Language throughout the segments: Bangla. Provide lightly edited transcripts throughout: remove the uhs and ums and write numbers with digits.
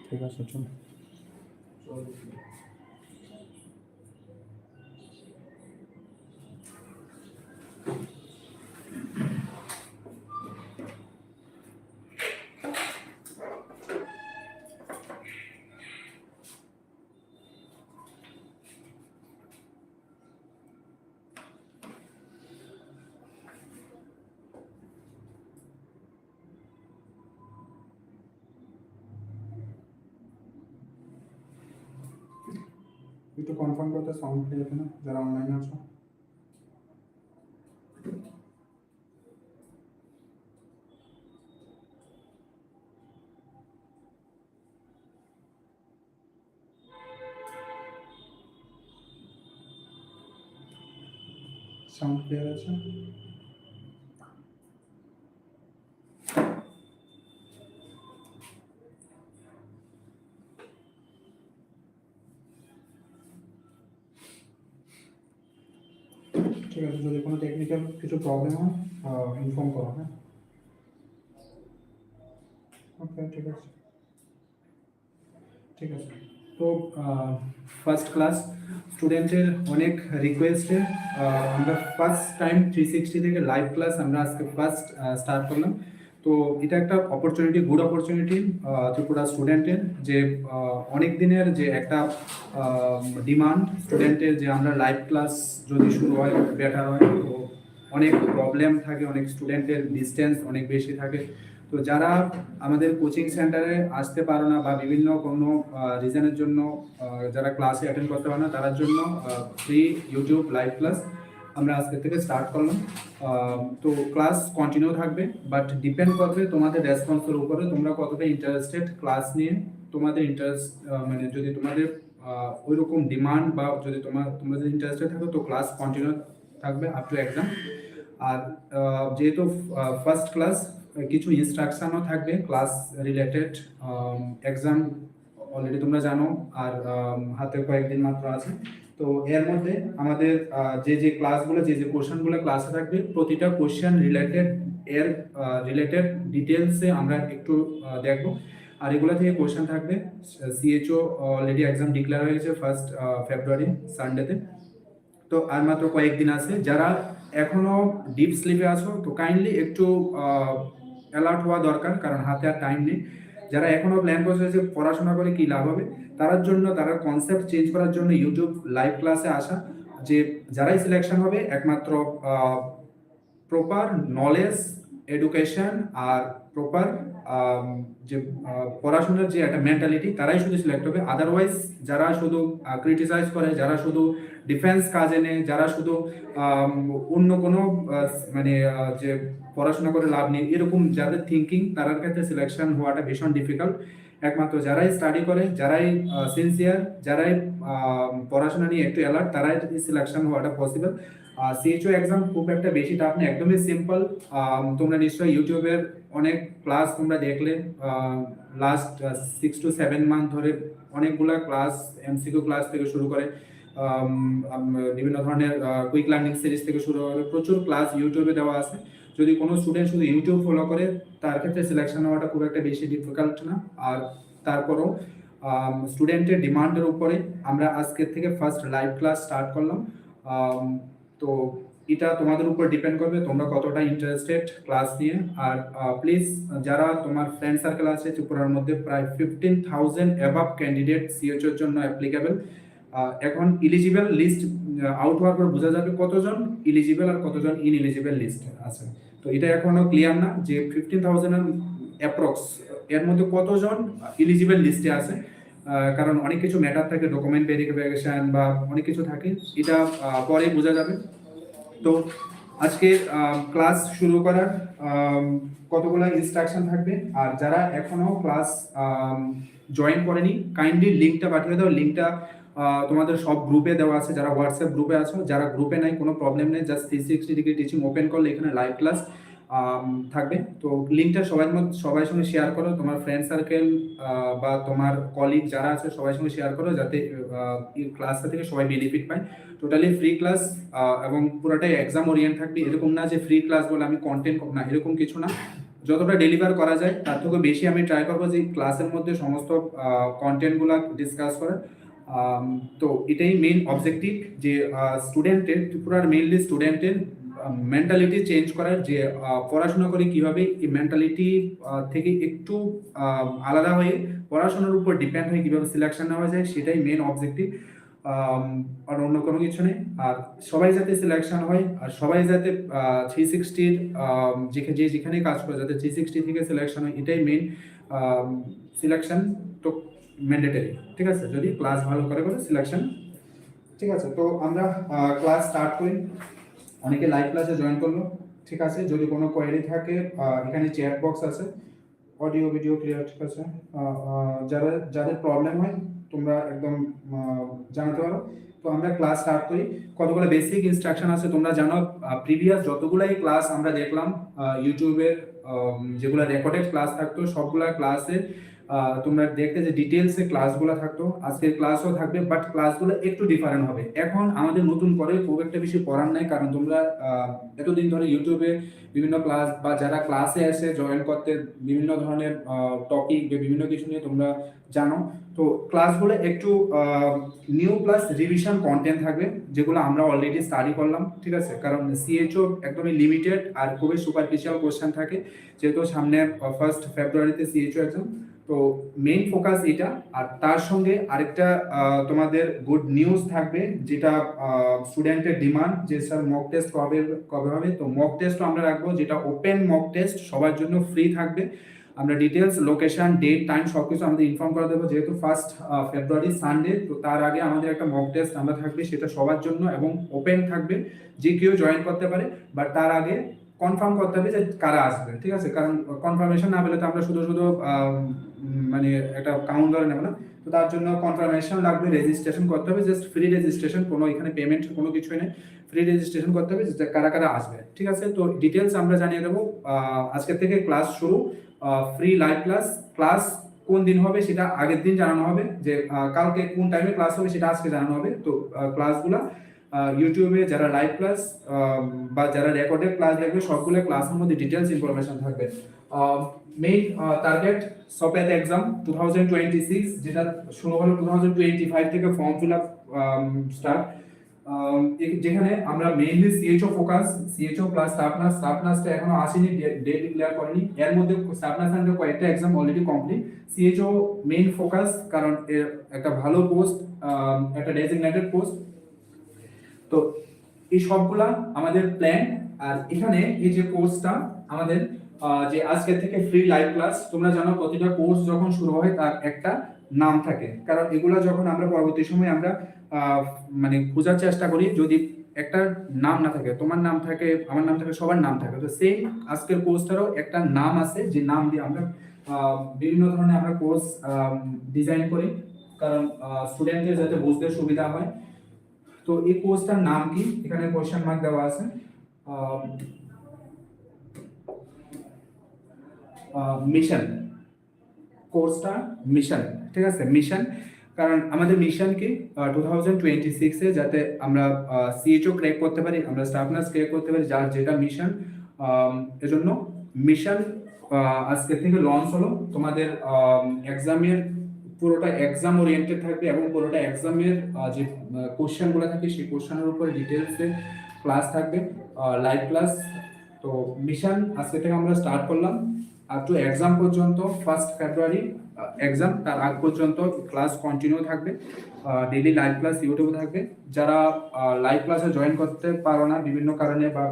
ঠিক আছে, চলো। একটু কনফার্ম করতে সাউন্ড ক্লিয়ার না যারা অনলাইনে আছো। সাউন্ড ক্লিয়ার আছে? ঠিক আছে, যদি কোনো টেকনিক্যাল কিছু প্রবলেম হয় ইনফর্ম করো। হ্যাঁ, ওকে, ঠিক আছে। ঠিক আছে। তো ফার্স্ট ক্লাস স্টুডেন্টের অনেক রিকোয়েস্টে আমরা ফার্স্ট টাইম 360 থেকে লাইভ ক্লাস আমরা আজকে ফার্স্ট স্টার্ট করলাম। তো এটা একটা অপরচুনিটি, গুড অপরচুনিটি ত্রিপুরা স্টুডেন্টের, যে অনেক দিনের যে একটা ডিমান্ড স্টুডেন্টের, যে আমরা লাইভ ক্লাস যদি শুরু হয় বেটার হয়। তো অনেক প্রবলেম থাকে, অনেক স্টুডেন্টের ডিস্টেন্স অনেক বেশি থাকে। তো যারা আমাদের কোচিং সেন্টারে আসতে পারো না বা বিভিন্ন কোনো রিজনের জন্য যারা ক্লাসে অ্যাটেন্ড করতে পারো না, তার জন্য ফ্রি ইউটিউব লাইভ ক্লাস আমরা আজকে থেকে স্টার্ট করলাম। তো ক্লাস কন্টিনিউ থাকবে, বাট ডিপেন্ড করবে তোমাদের রেসপন্সের উপরে, তোমরা কতটা ইন্টারেস্টেড ক্লাস নিয়ে। তোমাদের ইন্টারেস্ট মানে যদি তোমাদের ওই রকম ডিমান্ড বা যদি তোমরা যদি ইন্টারেস্টেড থাকো, তো ক্লাস কন্টিনিউ থাকবে আপ টু এক্সাম। আর যেহেতু ফার্স্ট ক্লাস, কিছু ইনস্ট্রাকশনও থাকবে ক্লাস রিলেটেড। এক্সাম অলরেডি তোমরা জানো, আর হাতে কয়েকদিন মাত্র আছে। তো এর মধ্যে আমাদের যে ক্লাসগুলো, যে কোশ্চেনগুলো ক্লাসে থাকবে, প্রতিটা কোশ্চেন রিলেটেড ডিটেলসে আমরা একটু দেখবো। আর এগুলো থেকে কোশ্চেন থাকবে। সিএচও অলরেডি এক্সাম ডিক্লেয়ার হয়েছে 1 ফেব্রুয়ারি সানডেতে। তো আর মাত্র কয়েকদিন আছে। যারা এখনো ডিপ স্লিপে আছো, তো কাইন্ডলি একটু অ্যালার্ট হওয়া দরকার, কারণ হাতে আর টাইম নেই। যারা এখনো প্ল্যান করছে যে পড়াশোনা করে কি লাভ হবে, তার জন্য, তারা কনসেপ্ট চেঞ্জ করার জন্য ইউটিউব লাইভ ক্লাসে আসা। যে যারাই সিলেকশন হবে, একমাত্র প্রপার নলেজ, এডুকেশন আর প্রপার যে পড়াশোনার যে একটা মেন্টালিটি, তারাই শুধু সিলেক্ট হবে। আদারওয়াইজ যারা শুধু ক্রিটিসাইজ করে, যারা শুধু ডিফেন্স কাজে নেই, যারা শুধু অন্য কোনো মানে যে পড়াশোনা করে লাভ নেই, এরকম যাদের থিঙ্কিং, তার ক্ষেত্রে সিলেকশন হওয়াটা ভীষণ ডিফিকাল্ট। একমাত্র যারাই স্টাডি করে, যারাই সিনসিয়ার, যারাই পড়াশোনা নিয়ে একটু অ্যালার্ট, তারাই সিলেকশন হওয়াটা পসিবল। সিএচও এক্সাম খুব একটা বেশি টাফ না, একদমই সিম্পল। তোমরা নিশ্চয়ই ইউটিউবের অনেক ক্লাস তোমরা দেখলে, লাস্ট 6 to 7 মান্থ ধরে অনেকগুলা ক্লাস, এমসিকিউ ক্লাস থেকে শুরু করে বিভিন্ন ধরনের কুইক লার্নিং সিরিজ থেকে শুরু করে প্রচুর ক্লাস ইউটিউবে দেওয়া আছে। যদি কোনো স্টুডেন্ট শুধু ইউটিউব ফলো করে, তার ক্ষেত্রে সিলেকশন হওয়াটা খুব একটা বেশি ডিফিকাল্ট না। আর তারপরও স্টুডেন্টের ডিমান্ডের উপরে আমরা আজকের থেকে ফার্স্ট লাইভ ক্লাস স্টার্ট করলাম। তো এটা তোমাদের উপর ডিপেন্ড করবে তোমরা কতটা ইন্টারেস্টেড ক্লাস নিয়ে। আর প্লিজ, যারা তোমার ফ্রেন্ড সার্কেল আছে, ত্রিপুরার মধ্যে প্রায় 15,000 অ্যাবাভ ক্যান্ডিডেট সিএচওর জন্য অ্যাপ্লিকেবল। এখন ইলিজিবল লিস্ট আউট হওয়ার পর বোঝা যাবে কতজন ইলিজিবল আর কতজন ইনএলিজিবল লিস্ট আছে। তো এটা এখনো ক্লিয়ার না যে 15,000 এর অ্যাপ্রক্স এর মধ্যে কতজন ইলিজিবল লিস্টে আছে, কারণ অনেক কিছু ম্যাটার থাকে, ডকুমেন্ট ভেরিফিকেশন বা অনেক কিছু থাকে, এটা পরে বোঝা যাবে। তো আজকে ক্লাস শুরু করার কতগুলো ইনস্ট্রাকশন থাকবে। আর যারা এখনো ক্লাস জয়েন করেনি, কাইন্ডলি লিঙ্কটা পাঠিয়ে দাও। লিঙ্কটা তোমাদের সব গ্রুপে দেওয়া আছে, যারা হোয়াটসঅ্যাপ গ্রুপে আছো। যারা গ্রুপে নাই, কোনো প্রবলেম নেই, জাস্ট 360 ডিগ্রি টিচিং ওপেন করলে এখানে লাইভ ক্লাস থাকবে। তো লিঙ্কটা সবার সঙ্গে শেয়ার করো, তোমার ফ্রেন্ড সার্কেল বা তোমার কলিগ যারা আছে সবার সঙ্গে শেয়ার করো, যাতে ক্লাসটা থেকে সবাই বেনিফিট পায়। টোটালি ফ্রি ক্লাস এবং পুরোটাই এক্সাম ওরিয়েন্ট থাকবে। এরকম না যে ফ্রি ক্লাস বলে আমি কন্টেন্ট না, এরকম কিছু না। যতটা ডেলিভার করা যায় তার থেকে বেশি আমি ট্রাই করবো যে ক্লাসের মধ্যে সমস্ত কন্টেন্টগুলো ডিসকাস করার। তো এটাই মেইন অবজেক্টিভ যে স্টুডেন্টের, ত্রিপুরার মেইনলি স্টুডেন্টের মেন্টালিটি চেঞ্জ করার, যে পড়াশোনা করে কিভাবে এই মেন্টালিটি থেকে একটু আলাদা হয়ে পড়াশোনার উপর ডিপেন্ড হয়ে কিভাবে সিলেকশন নেওয়া যায়, সেটাই মেইন অবজেক্টিভ। আর অন্য কোনো কিছু নেই। আর সবাই যাতে সিলেকশন হয়, আর সবাই যাতে 360 যে যেখানে কাজ করে যাতে 360 থেকে সিলেকশন হয়, এটাই মেইন। সিলেকশন তো ম্যান্ডেটরি, ঠিক আছে, যদি ক্লাস ভালো করে সিলেকশন। ঠিক আছে, তো আমরা ক্লাস স্টার্ট করি। অনেকে লাইভ ক্লাসে জয়েন করলো, ঠিক আছে। যদি কোনো কোয়েরি থাকে এখানে চ্যাট বক্স আছে, অডিও ভিডিও ক্লিয়ার, ঠিক আছে। যাদের প্রবলেম হয় তোমরা একদম জানাতে পারো। তো আমরা ক্লাস স্টার্ট করি। কতগুলো বেসিক ইনস্ট্রাকশন আছে তোমরা জানো। প্রিভিয়াস যতগুলাই ক্লাস আমরা দেখলাম ইউটিউবের, যেগুলো রেকর্ডেড ক্লাস থাকতো সবগুলা ক্লাসে তোমরা দেখতে যে ডিটেলসে ক্লাসগুলো থাকতো, আজকের ক্লাসও থাকবে, বাট ক্লাসগুলো একটু ডিফারেন্ট হবে। এখন আমাদের নতুন করে খুব একটা বেশি পড়ার নাই, কারণ তোমরা এতদিন ধরে ইউটিউবে বিভিন্ন ক্লাস বা যারা ক্লাসে এসে জয়েন করতে বিভিন্ন ধরনের টপিক বা বিভিন্ন কিছু নিয়ে তোমরা জানো। তো ক্লাসগুলো একটু নিউ প্লাস রিভিশন কন্টেন্ট থাকবে, যেগুলো আমরা অলরেডি স্টাডি করলাম, ঠিক আছে। কারণ সিএইচও একদমই লিমিটেড আর খুবই সুপারফিশিয়াল কোশ্চেন থাকে, যেহেতু সামনে 1 ফেব্রুয়ারিতে সিএইচও এক্সাম। তো মেইন ফোকাস এটা। আর তার সঙ্গে আরেকটা তোমাদের গুড নিউজ থাকবে, যেটা স্টুডেন্টের ডিমান্ড, যে স্যার মক টেস্ট কবে হবে। তো মক টেস্ট আমরা রাখবো, যেটা ওপেন মক টেস্ট, সবার জন্য ফ্রি থাকবে। আমরা ডিটেলস, লোকেশন, ডেট, টাইম সবকিছু আমাদের ইনফর্ম করে দেবো, যেহেতু 1 ফেব্রুয়ারি সানডে। তো তার আগে আমাদের একটা মক টেস্ট আমরা থাকবে, সেটা সবার জন্য এবং ওপেন থাকবে, যে কেউ জয়েন করতে পারে। বাট তার আগে কনফার্ম করতে হবে যে কারা আসবে, ঠিক আছে। কারণ কনফার্মেশন না পেলে তো আমরা শুধু মানে একটা কাউন্ট ধরে নেব না। তো তার জন্য কনফার্মেশন লাগবে, রেজিস্ট্রেশন করতে হবে, জাস্ট ফ্রি রেজিস্ট্রেশন, কোনো এখানে পেমেন্ট কোনো কিছুই নেই, ফ্রি রেজিস্ট্রেশন করতে হবে, যে কারা কারা আসবে, ঠিক আছে। তো ডিটেলস আমরা জানিয়ে দেবো। আজকে থেকে ক্লাস শুরু, ফ্রি লাইভ ক্লাস। ক্লাস কোন দিন হবে সেটা আগের দিন জানানো হবে, যে কালকে কোন টাইমে ক্লাস হবে সেটা আজকে জানানো হবে। তো ক্লাসগুলো ইউটিউবে যারা লাইভ ক্লাস বা যারা রেকর্ডেড ক্লাস দেখবে, সবগুলো ক্লাসের মধ্যে ডিটেলস ইনফরমেশন থাকবে। মেইন টার্গেট সপ্যাথ এক্সাম 2026, যেটা শুরু হলো 2025 থেকে ফর্ম ফিল আপ স্টার্ট, যেখানে আমরা mainly CHO focus, CHO plus staff নার্সটা এখনো আসেনি, ডেট ডিক্লেয়ার করেনি। এর মধ্যে স্টাফ নার্স এর কয়েকটা exam already complete. CHO main focus, কারণ এর একটা ভালো পোস্ট, একটা ডেজিগনেটেড পোস্ট। তো এই সবগুলা আমাদের প্ল্যান। আর এখানে এই যে কোর্সটা আমাদের, যে আজকে থেকে ফ্রি লাইভ ক্লাস, তোমরা জানো প্রতিটা কোর্স যখন শুরু হয় তার একটা নাম থাকে, কারণ এগুলা যখন আমরা পরবর্তী সময় আমরা মানে খোঁজার চেষ্টা করি, যদি একটা নাম না থাকে, তোমার নাম থাকে, আমার নাম থাকে, সবার নাম থাকে, তো সেম আজকের কোর্সটারও একটা নাম আছে, যে নাম দিয়ে আমরা বিভিন্ন ধরনের আমরা কোর্স ডিজাইন করি, কারণ স্টুডেন্টদের যাতে বুঝতে সুবিধা হয়। তো এই কোর্সটার নাম কি, এখানে কোশ্চেন মার্ক দেওয়া আছে। মিশন, কোর্সটা মিশন, ঠিক আছে, মিশন। কারণ আমাদের মিশন কি 2026-এ যাতে আমরা সিএইচও ক্র্যাক করতে পারি, আমরা স্টাফ নার্স ক্র্যাক করতে পারি, যার যেটা মিশন। এজন্য মিশন আজকে থেকে লঞ্চ হলো। তোমাদের এক্সামের পুরোটা এক্সাম ওরিয়েন্টেড থাকবে, এবং পুরোটা এক্সামের যে কোশ্চেনগুলো থাকে সেই কোশ্চেনের উপরে ডিটেলসে ক্লাস থাকবে, লাইভ ক্লাস। তো মিশন আজকে থেকে আমরা স্টার্ট করলাম, আপ টু এক্সাম পর্যন্ত 1 ফেব্রুয়ারি এক্সাম, তার আগ পর্যন্ত ক্লাস কন্টিনিউ থাকবে, ডেইলি লাইভ ক্লাস ইউটিউবে থাকবে। যারা লাইভ ক্লাসে জয়েন করতে পারো না বিভিন্ন কারণে বা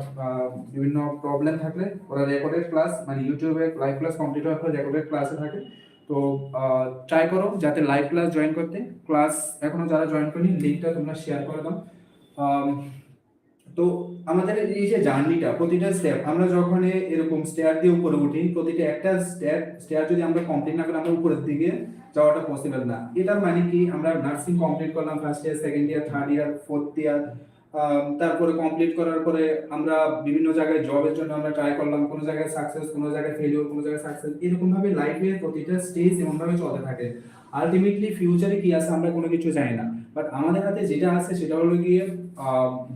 বিভিন্ন প্রবলেম থাকলে, ওরা রেকর্ডেড ক্লাস, মানে ইউটিউবে লাইভ ক্লাস কমপ্লিট হওয়ার পর রেকর্ডেড ক্লাসে থাকে। তো ট্রাই করো যাতে লাইভ ক্লাস জয়েন করতে। ক্লাস এখনো যারা জয়েন করেনি, লিঙ্কটা তোমরা শেয়ার করে দাও। তো আমাদের এই যে জার্নিটা, প্রতিটা স্টেপ আমরা যখন এরকম স্টেয়ার দিয়ে উপরে উঠি, প্রতিটা একটা স্টেয়ার যদি আমরা কমপ্লিট না করি, আমরা উপরের দিকে যাওয়াটা পসিবল না। এটার মানে কি, আমরা নার্সিং কমপ্লিট করলাম first year, second year, third year, fourth year, তারপরে কমপ্লিট করার পরে আমরা বিভিন্ন জায়গায় জবের জন্য আমরা ট্রাই করলাম, কোনো জায়গায় সাকসেস, কোনো জায়গায় ফেলিওর, কোনো জায়গায় সাকসেস, এরকম ভাবে লাইফে প্রতিটা স্টেজ এমন ভাবে চলতে থাকে। আলটিমেটলি ফিউচারে কি আছে আমরা কোনো কিছু জানি না, বাট আমাদের হাতে যেটা আছে সেটা হলো গিয়ে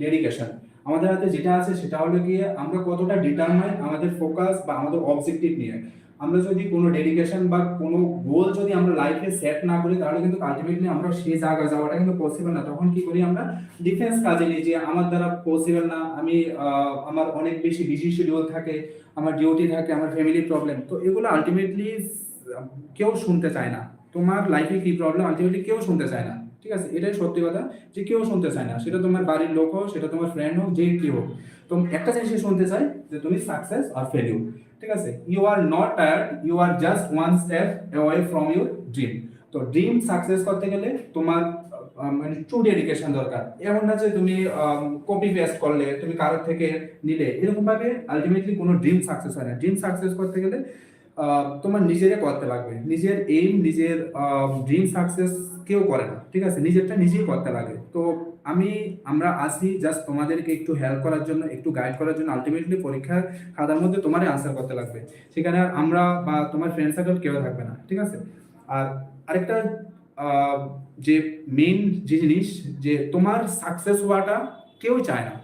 ডেডিকেশন। আমাদের হাতে যেটা আছে সেটা হলো গিয়ে আমরা কতটা ডিটারমাইন আমাদের ফোকাস বা আমাদের অবজেক্টিভ নিয়ে। আমরা যদি কোনো ডেডিকেশন বা কোনো গোল যদি আমরা লাইফে সেট না করি তাহলে কিন্তু আলটিমেটলি আমরা সেই জায়গায় যাওয়াটা কিন্তু পসিবল না। তখন কি করি আমরা ডিফেন্স কাজে নিয়ে যে আমার দ্বারা পসিবল না, আমি আমার অনেক বেশি বিজি শিডিউল থাকে, আমার ডিউটি থাকে, আমার ফ্যামিলি প্রবলেম, তো এগুলো আলটিমেটলি কেউ শুনতে চায় না। তোমার লাইফে কি প্রবলেম আলটিমেটলি কেউ শুনতে চায় না, ঠিক আছে? এটাই সত্যি কথা যে কেউ শুনতে চায় না, সেটা তোমার বাড়ির লোক হোক, সেটা তোমার ফ্রেন্ড হোক, যে কি হোক। তো একটা জিনিস শুনতে চাই যে তুমি সাকসেস আর ফেলিউর, ঠিক আছে? You are not tired, you are just one step away from your dream. তো ড্রিম সাকসেস করতে গেলে তোমার মানে ট্রু ডেডিকেশন দরকার। এমন না যে তুমি কপি পেস্ট করলে, তুমি কারোর থেকে নিলে, এরকম ভাবে আলটিমেটলি কোনো ড্রিম সাকসেস হয় না। ড্রিম সাকসেস করতে গেলে তোমার নিজেরে করতে লাগবে। নিজের এইম, নিজের ড্রিম সাকসেস কেউ করে না, ঠিক আছে? নিজেরটা নিজেই করতে লাগে। তো আমরা আসি জাস্ট তোমাদেরকে একটু হেল্প করার জন্য, একটু গাইড করার জন্য। আলটিমেটলি পরীক্ষার খাতার মধ্যে তোমারই আনসার করতে লাগবে, সেখানে আর আমরা বা তোমার ফ্রেন্ড সার্কেল কেউ থাকবে না, ঠিক আছে? আর আরেকটা আহ, যে মেইন যে জিনিস, যে তোমার সাকসেস হওয়াটা কেউ চায় না।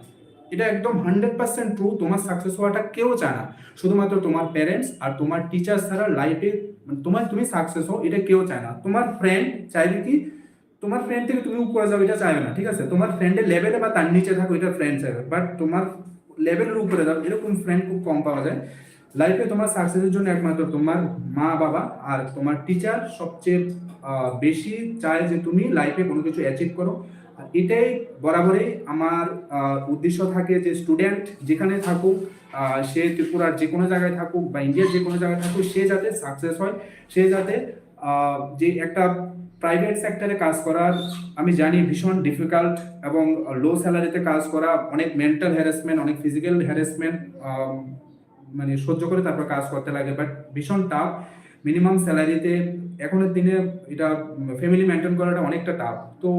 এটা একদম 100% ট্রু। তোমার সাকসেস হওয়াটা কেউ চায় না, শুধুমাত্র তোমার প্যারেন্টস আর তোমার টিচার ছাড়া লাইফে তুমি সাকসেস হও এটা কেউ চায় না। তোমার ফ্রেন্ড চাইবে কি তোমার ফ্রেন্ড থেকে তুমি উপরে যাও, এটা চাইবে না, ঠিক আছে? তোমার ফ্রেন্ডের লেভেলে বা তার নিচে থাকো এটা ফ্রেন্ড চাইবে, বাট তোমার লেভেলের উপরে যাও এরকম ফ্রেন্ড খুব কম পাওয়া যায়। লাইফে তোমার সাকসেসের জন্য একমাত্র তোমার মা বাবা আর তোমার টিচার সবচেয়ে বেশি চায় যে তুমি লাইফে কোনো কিছু অ্যাচিভ করো। আর এটাই বরাবরই আমার উদ্দেশ্য থাকে যে স্টুডেন্ট যেখানে থাকুক, সে ত্রিপুরার যে কোনো জায়গায় থাকুক বা ইন্ডিয়ার যে কোনো জায়গায় থাকুক, সে যাতে সাকসেস হয়, সে যাতে যে একটা প্রাইভেট সেক্টরে কাজ করার আমি জানি ভীষণ ডিফিকাল্ট, এবং লো স্যালারিতে কাজ করা, অনেক মেন্টাল হ্যারাসমেন্ট, অনেক ফিজিক্যাল হ্যারাসমেন্ট মানে সহ্য করে তারপর কাজ করতে লাগে, বাট ভীষণ টাফ। মিনিমাম স্যালারিতে এখনের দিনে এটা ফ্যামিলি মেনটেন করাটা অনেকটা টাফ। তো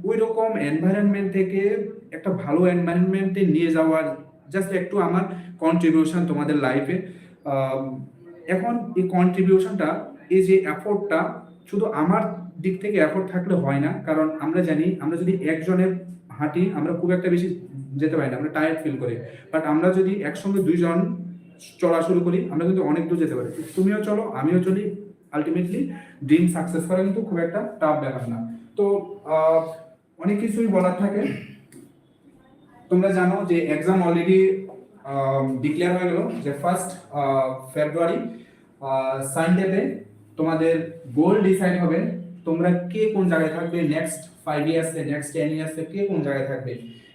ওই রকম এনভায়রনমেন্ট থেকে একটা ভালো এনভায়রনমেন্টে নিয়ে যাওয়ার জাস্ট একটু আমার কন্ট্রিবিউশন তোমাদের লাইফে। এখন এই কন্ট্রিবিউশনটা, এই যে এফোর্টটা, শুধু আমার দিক থেকে এফোর্ট থাকলে হয় না। কারণ আমরা জানি আমরা যদি একজনের হাঁটি আমরা খুব একটা বেশি যেতে পারি না, আমরা টায়ার্ড ফিল করি। বাট আমরা যদি একসঙ্গে দুইজন চলা শুরু করি আমরা কিন্তু অনেক দূর যেতে পারি। তুমিও চলো আমিও চলি, আলটিমেটলি ড্রিম সাকসেস করা কিন্তু খুব একটা টাফ ব্যাপার না। তো অনেক কিছুই বলার থাকে। তোমরা জানো যে এক্সাম অলরেডি ডিক্লেয়ার হয়ে গেল যে 1 ফেব্রুয়ারি সানডেতে তোমাদের গোল ডিসাইড হবে। তোমরা কে কোন জায়গায় থাকবে নেক্সট 5 ইয়ার্সে, নেক্সট 10 ইয়ার্সে কে কোন জায়গায় থাকবে।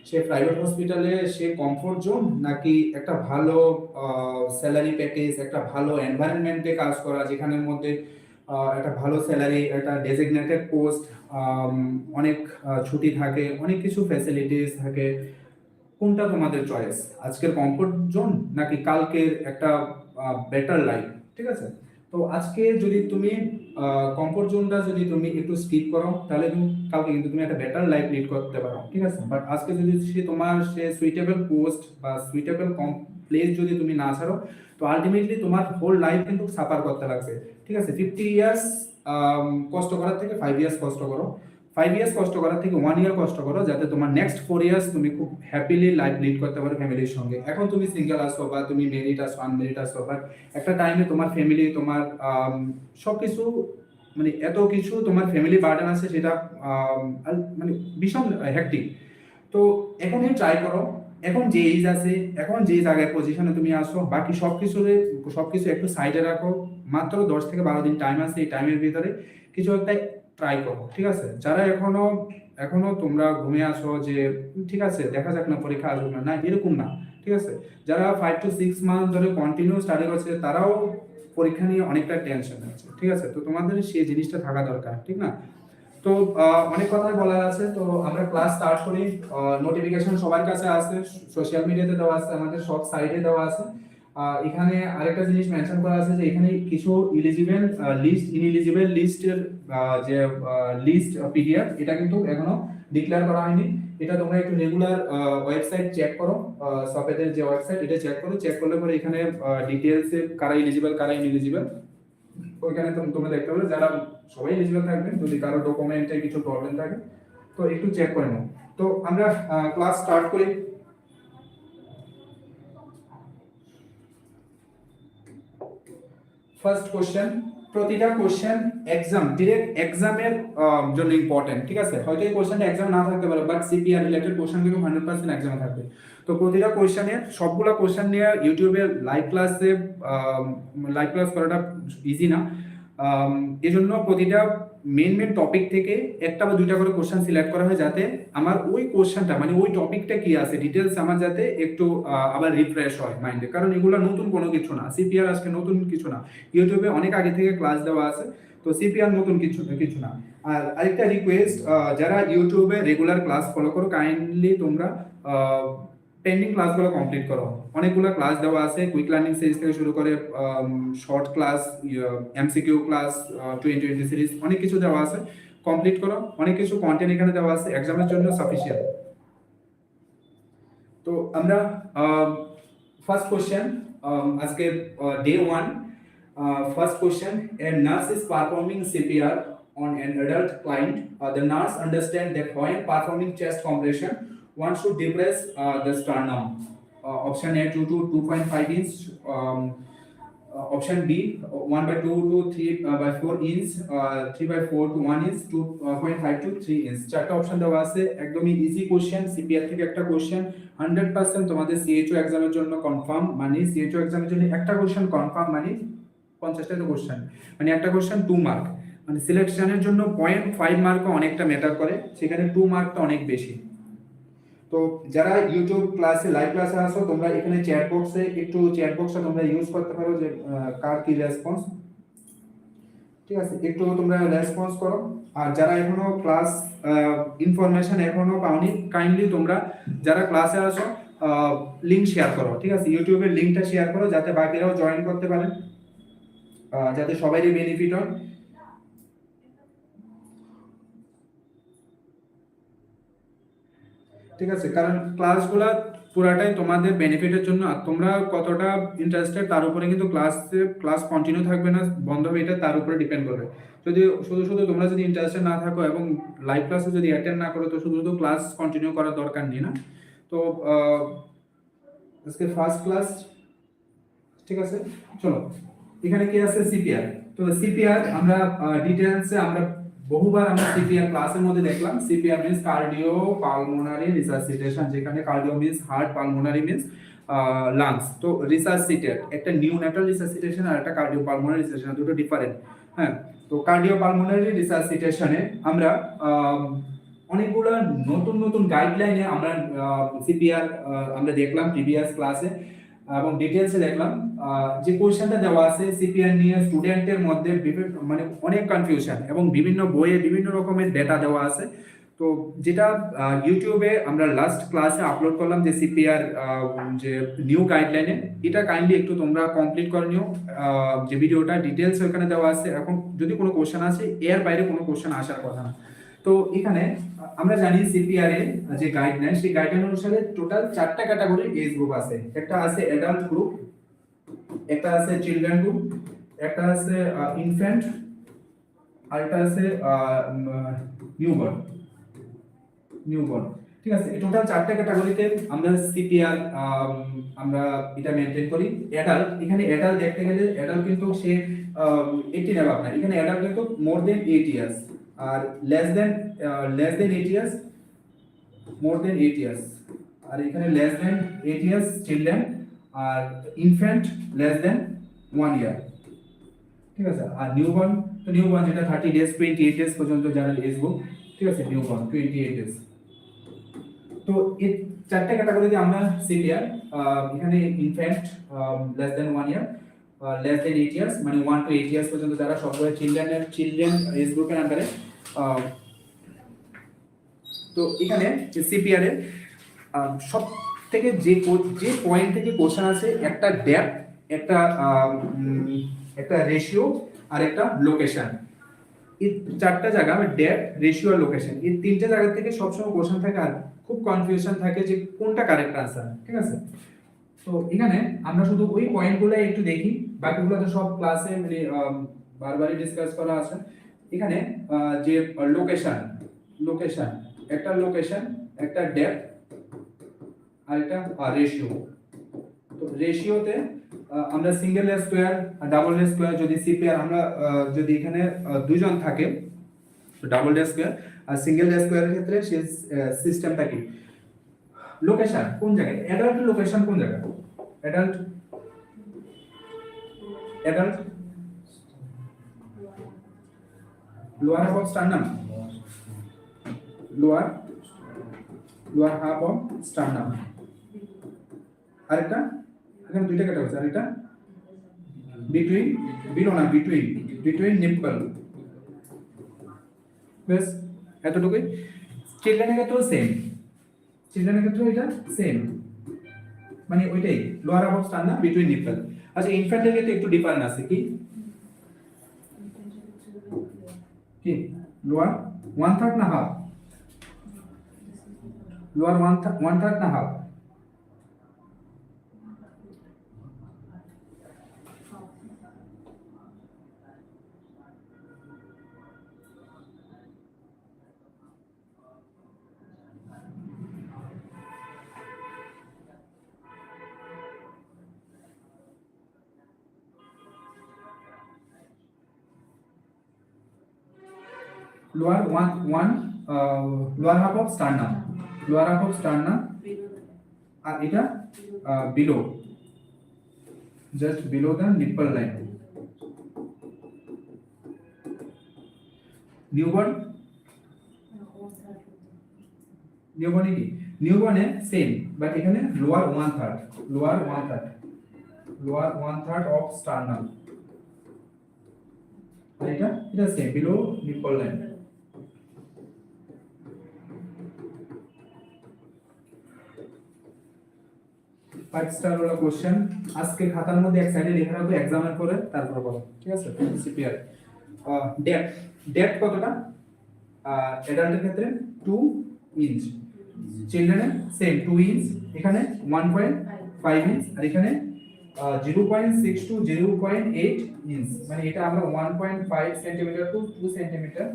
সে প্রাইভেট হসপিটালে, সে কমফোর্ট জোন, নাকি একটা ভালো স্যালারি প্যাকেজ, একটা ভালো এনভায়রনমেন্টে কাজ করা যেখানের মধ্যে একটা ভালো স্যালারি, একটা ডেজিগনেটেড পোস্ট, অনেক ছুটি থাকে, অনেক কিছু ফ্যাসিলিটিস থাকে। কোনটা তোমাদের চয়েস? আজকের কমফোর্ট জোন নাকি কালকের একটা বেটার লাইফ, ঠিক আছে? তো আজকে যদি তুমি কমফোর্ট জোনটা যদি তুমি একটু স্কিপ করো তাহলে তুমি কালকে কিন্তু তুমি একটা বেটার লাইফ লিড করতে পারো, ঠিক আছে? বাট আজকে যদি সে সুইটেবল পোস্ট বা সুইটেবল প্লেস যদি তুমি না ছাড়ো, তো আলটিমেটলি তোমার হোল লাইফ কিন্তু সাফার করতে লাগবে, ঠিক আছে? 50 ইয়ার্স কষ্ট করার থেকে 5 ইয়ার্স কষ্ট করো, 5 ইয়ার্স কষ্ট করার থেকে 1 ইয়ার কষ্ট করো, যাতে তোমার নেক্সট 4 ইয়ার্স তুমি খুব হ্যাপিলি লাইফ লিড করতে পারো ফ্যামিলির সঙ্গে। এখন তুমি সিঙ্গেল আসো বা তুমি মেরিড আসো, আনমেরিড আসো, বাট একটা টাইমে তোমার ফ্যামিলি, তোমার সবকিছু মানে এত কিছু তোমার ফ্যামিলি বার্ডেন আছে, সেটা মানে ভীষণ হ্যাকটিক। তো এখনই ট্রাই করো, এখন যে এজ আছে, এখন যে জায়গায় পজিশনে তুমি আসো, বাকি সবকিছু একটু সাইডে রাখো। মাত্র 10 থেকে 12 দিন টাইম আছে, এই টাইমের ভিতরে কিছু একটা ট্রাই করো, ঠিক আছে? যারা এখনো তোমরা ঘুমিয়ে আসো যে ঠিক আছে দেখা যাক না, পরীক্ষা আসবে না, না এরকম না, ঠিক আছে? যারা 5 to 6 মান্থ ধরে কন্টিনিউ স্টাডি করছে তারাও পরীক্ষা নিয়ে অনেকটা টেনশন আছে, ঠিক আছে? তো তোমাদের সেই জিনিসটা থাকা দরকার, ঠিক না? তো অনেক কথাই বলার আছে, তো আমরা ক্লাস স্টার্ট করি। নোটিফিকেশন সবার কাছে আছে, সোশ্যাল মিডিয়াতে দেওয়া আছে, আমাদের সব সাইটে দেওয়া আছে। এখানে আরেকটা জিনিস মেনশন করা আছে যে এখানে কিছু ইলিজিবল লিস্ট, ইনএলিজিবল লিস্টের যে লিস্ট পিডিএফ, এটা কিন্তু এখনো ডিক্লেয়ার করা হয়নি। এটা তোমরা একটু রেগুলার ওয়েবসাইট চেক করো, সফেদের যে ওয়েবসাইট, এটা চেক করো। চেক করলে পরে এখানে ডিটেইলসে কারা এলিজিবল কারা ইনএলিজিবল ওইখানে তোমরা দেখতে পাবে। যারা সবাই এলিজিবল থাকবেন, যদি কারো ডকুমেন্টে কিছু প্রবলেম থাকে তো একটু চেক করে নাও। তো আমরা ক্লাস স্টার্ট করি। ফার্স্ট কোশ্চেন, প্রতিটা কোশ্চেন এক্সাম ডিরেক্ট এক্সামের জন্য ইম্পর্টেন্ট, ঠিক আছে? হয়তো এই কোশ্চেনটা এক্সাম না থাকতে পারে, বাট সিপিআর রিলেটেড কোশ্চেন কিন্তু 100% এক্সামে থাকবে। তো প্রতিটা কোশ্চেনের সবগুলা কোশ্চেন নিয়ে ইউটিউবে লাইভ ক্লাস করাটা ইজি না। এজন্য প্রতিটা মেন টপিক থেকে একটা বা দুইটা করে কোশ্চেন সিলেক্ট করা হয়, যাতে আমার ওই কোশ্চেনটা মানে ওই টপিকটা কি আছে ডিটেলস আমার যাতে একটু আবার রিফ্রেশ হয় মাইন্ডে, কারণ এগুলো নতুন কোনো কিছু না। সিপিআর আজকে নতুন কিছু না, ইউটিউবে অনেক আগে থেকে ক্লাস দেওয়া আছে, তো সিপিআর নতুন কিছু না। আর আরেকটা রিকোয়েস্ট, যারা ইউটিউবে রেগুলার ক্লাস ফলো করো, কাইন্ডলি তোমরা পেন্ডিং ক্লাসগুলো কমপ্লিট করো। অনেকগুলো ক্লাস দেওয়া আছে, কুইক লার্নিং সিরিজ থেকে শুরু করে short class, MCQ class, 2020 series, অনেক কিছু দেওয়া আছে, কমপ্লিট করো। অনেক কিছু কন্টেন্ট এখানে দেওয়া আছে, এক্সামের জন্য সাফিসিয়েন্ট। তো আমরা ফার্স্ট কোশ্চেন, আজকে day 1, first question, a nurse is performing CPR on an adult client. The nurse understands that when performing chest compression, one should depress the sternum. Option A 2 to 2.5 inch. Option B 1/2 to 3/4 inch, 3/4 to 1 inch, 2.5 to 3 inch। চারটা অপশন দেওয়া আছে, একদমই ইজি কোশ্চেন। সিপিআর থেকে একটা কোশ্চেন 100% তোমাদের সিএইচও এক্সামের জন্য কনফার্ম, মানে সিএইচও এক্সামের জন্য একটা কোশ্চেন কনফার্ম, মানে 50টা কোশ্চেন, মানে একটা কোশ্চেন 2 মার্ক। মানে সিলেকশনের জন্য 0.5 মার্কও অনেকটা ম্যাটার করে, সেখানে 2 মার্কটা অনেক বেশি। তো যারা ইউটিউব ক্লাসে লাইভ ক্লাসে আসো, তোমরা এখানে চ্যাট বক্সটা তোমরা ইউজ করতে পারো, যে কার কি রেসপন্স, ঠিক আছে? একটু তোমরা রেসপন্স করো। আর যারা এখনো ক্লাস ইনফরমেশন এখনো পাওনি, কাইন্ডলি তোমরা যারা ক্লাসে আসো লিংক শেয়ার করো, ঠিক আছে? ইউটিউবের লিংকটা শেয়ার করো, যাতে বাকিরাও জয়েন করতে পারে, যাতে সবারই বেনিফিট হয়। ঠিক আছে, কারণ ক্লাসগুলা পুরাটাই তোমাদের বেনিফিটের জন্য, আর তোমরা কতটা ইন্টারেস্টেড তার উপরে কিন্তু ক্লাস কন্টিনিউ থাকবে না বন্ধ হবে, এটা তার উপরে ডিপেন্ড করবে। যদি শুধু তোমরা যদি ইন্টারেস্টেড না থাকো এবং লাইভ ক্লাসে যদি অ্যাটেন্ড না করো, তো শুধু ক্লাস কন্টিনিউ করার দরকার নেই না। তো আজকে ফার্স্ট ক্লাস, ঠিক আছে? চলো, এখানে কি আছে? সিপিআর। তো সিপিআর আমরা ডিটেইলসে আমরা বহুবার আমরা সিপিআর ক্লাসের মধ্যে দেখলাম। CPR means cardio pulmonary resuscitation, যেখানে cardio means heart, pulmonary means lungs. তো রিসাসিটেট একটা নিউনেটাল রিসাসিটেশন আর একটা কার্ডিও পালমোনারি রিসাসিটেশন, দুটো ডিফারেন্ট। হ্যাঁ, তো কার্ডিও পালমোনারি রিসাসিটেশনে আমরা অনেকগুলো নতুন গাইডলাইনে আমরা সিপিআর আমরা দেখলাম প্রিভিয়াস ক্লাসে, এবং ডিটেইলসে দেখলাম। যে কোশ্চেনটা দেওয়া আছে সিপিআর নিয়ে স্টুডেন্টের মধ্যে মানে অনেক কনফিউশন, এবং বিভিন্ন বইয়ে বিভিন্ন রকমের ডেটা দেওয়া আছে। তো যেটা ইউটিউবে আমরা লাস্ট ক্লাসে আপলোড করলাম, যে সিপিআর যে নিউ গাইডলাইনে, এটা কাইন্ডলি একটু তোমরা কমপ্লিট করে নিও। যে ভিডিওটা ডিটেইলস ওখানে দেওয়া আছে। এখন যদি কোনো কোশ্চেন আসে, এর বাইরে কোনো কোশ্চেন আসার কথা না। তো এখানে আমরা জানি সিপিআর এর যে গাইডলাইন, সেই গাইডলাইন অনুসারে টোটাল 4টা ক্যাটাগরির এজ গ্রুপ আছে। একটা আছে অ্যাডাল্ট গ্রুপ, একটা আছে চিলড্রেন গ্রুপ, একটা আছে ইনফ্যান্ট, আর একটা আছে নিউবর্ন। ঠিক আছে, টোটাল 4টা ক্যাটাগরিতে আমরা সিপিআর আমরা এটা মেইনটেইন করি। অ্যাডাল্ট, এখানে অ্যাডাল্ট দেখতে গেলে অ্যাডাল্ট কিন্তু সে 18 অ্যাবাভ না, এখানে অ্যাডাল্ট কিন্তু মোর দেন 8 ইয়ার্স, আর লেস দেন 8 ইয়ার্স মোর দেন 8 ইয়ার্স, আর এখানে লেস দেন 8 ইয়ার্স চিলড্রেন, আর ইনফ্যান্ট লেস দেন 1 ইয়ার। ঠিক আছে, আর নিউবর্ন, তো নিউবর্ন যেটা 30 ডেজ 28 ডেজ পর্যন্ত যারা এজ গ্রুপ, ঠিক আছে, নিউবর্ন 28 ডেজ। তো এই 4টা ক্যাটাগরিতে আমরা সিপিআর, এখানে ইনফ্যান্ট লেস দেন 1 ইয়ার, লেস দেন 8 ইয়ার্স, মানে 1 to 8 ইয়ার্স পর্যন্ত যারা সবগুলো চিলড্রেন এজ গ্রুপের আন্ডারে। তো এখানে যে সিপিআর এর সব থেকে যে পয়েন্ট থেকে কোশ্চেন আছে, একটা ডেপথ, একটা রেশিও, আর একটা লোকেশন। এই 4টা জায়গা, ডেপথ, রেশিও আর লোকেশন, এই 3টে জায়গা থেকে সবসময় কোশ্চেন থাকে, আর খুব কনফিউশন থাকে যে কোনটা কারেক্ট আনসার। ঠিক আছে, তো এখানে আমরা শুধু ওই পয়েন্টগুলো একটু দেখি, বাকিগুলো তো সব ক্লাসে মানে বারবারই ডিসকাস করা আছে। এখানে যে লোকেশন, একটা লোকেশন, একটা ডেপথ, আর একটা রেশিও। তো রেশিওতে আমরা single layer square double layer square যদি সি পেয়ার আমরা যদি এখানে দুইজন থাকে তো ডাবল লেয়ার স্কয়ার আর সিঙ্গেল লেয়ার স্কয়ারের ক্ষেত্রে সেই সিস্টেমটা কি লোকেশন কোন জায়গায় অ্যাডাল্ট লোকেশন কোন জায়গায় adult adult lower half of sternum lower half of sternum আরেকটা এখানে দুইটা কাটা আছে আরেকটা বিটুইন বিলো না বিটুইন নিপল বেশ এতটুকুই চিলড্রেনের ক্ষেত্রেও এটা সেম মানে ওইটাই lower half of sternum between nipple আচ্ছা ইনফ্যান্টের ক্ষেত্রে একটু ডিফারেন্স আছে কি লোয়ার 1/3 না হাফ লোয়ার 1/3 না half lower lower half of sternum আর এটা below just below the nipple line newborn কি newborn এ সেম বাট এখানে lower 1/3 of sternum আর এটা same below nipple line 5 star वाला কোশ্চেন আজকে খাতার মধ্যে এক সাইডে লেখা রাখো एग्जामेর পরে তারপর বলো ঠিক আছে সিপিআর ডেপথ কতটা অ্যাডাল্টের ক্ষেত্রে 2 ইঞ্চ চিলড্রেনের সেম 2 ইঞ্চ এখানে 1.5 ইঞ্চ আর এখানে 0.6 টু 0.8 ইঞ্চ মানে এটা আমরা 1.5 সেন্টিমিটার টু 2 সেন্টিমিটার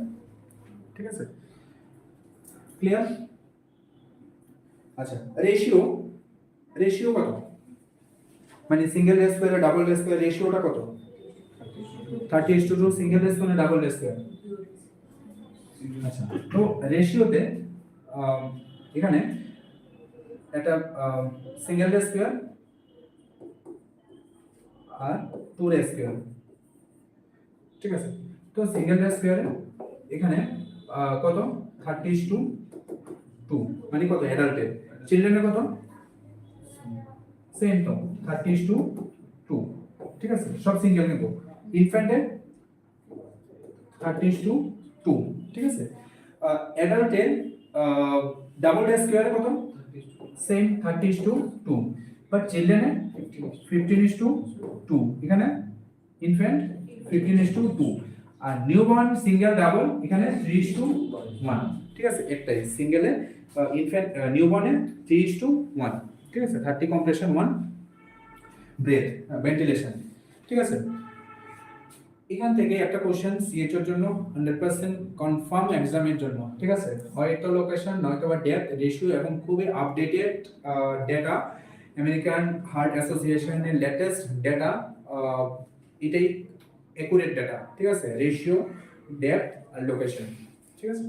ঠিক আছে ক্লিয়ার আচ্ছা রেশিও কত মানে সিঙ্গেল লেয়ার স্কয়ার আর ডাবল লেয়ার স্কয়ার রেশিওটা কত 30:2 single layer square double layer square আচ্ছা তো রেশিওতে এখানে একটা সিঙ্গেল লেয়ার স্কয়ার আর 2 লেয়ার স্কয়ার ঠিক আছে তো সিঙ্গেল লেয়ার স্কয়ারে এখানে কত 30:2 মানে কত অ্যাডাল্টের চিলড্রেনের কত সেম তো 30:2 ঠিক আছে সব সিঙ্গেল নেব ইনফ্যান্টের 30:2 ঠিক আছে অ্যাডাল্টের ডাবল লেয়ার স্কয়ারে কত সেম 30:2 বাট চিলড্রেনের 15:2 এখানে ইনফ্যান্ট 15:2 আর নিউবর্ন সিঙ্গেল ডাবল এখানে 3:1 ঠিক আছে একটাই সিঙ্গেলে ইনফ্যান্ট নিউবর্নে 3:1 ঠিক আছে 30 কম্প্রেশন 1 ব্রেথ ভেন্টিলেশন ঠিক আছে এখান থেকে একটা কোশ্চেন সিএইচ এর জন্য 100% কনফার্ম एग्जामेর জন্য ঠিক আছে হয়তো লোকেশন নয়তো বা ডেপথ রেশিও এবং খুবই আপডেটেড ডেটা আমেরিকান হার্ট অ্যাসোসিয়েশনের লেটেস্ট ডেটা এটাই একুরেট ডেটা ঠিক আছে রেশিও ডেপথ আর লোকেশন ঠিক আছে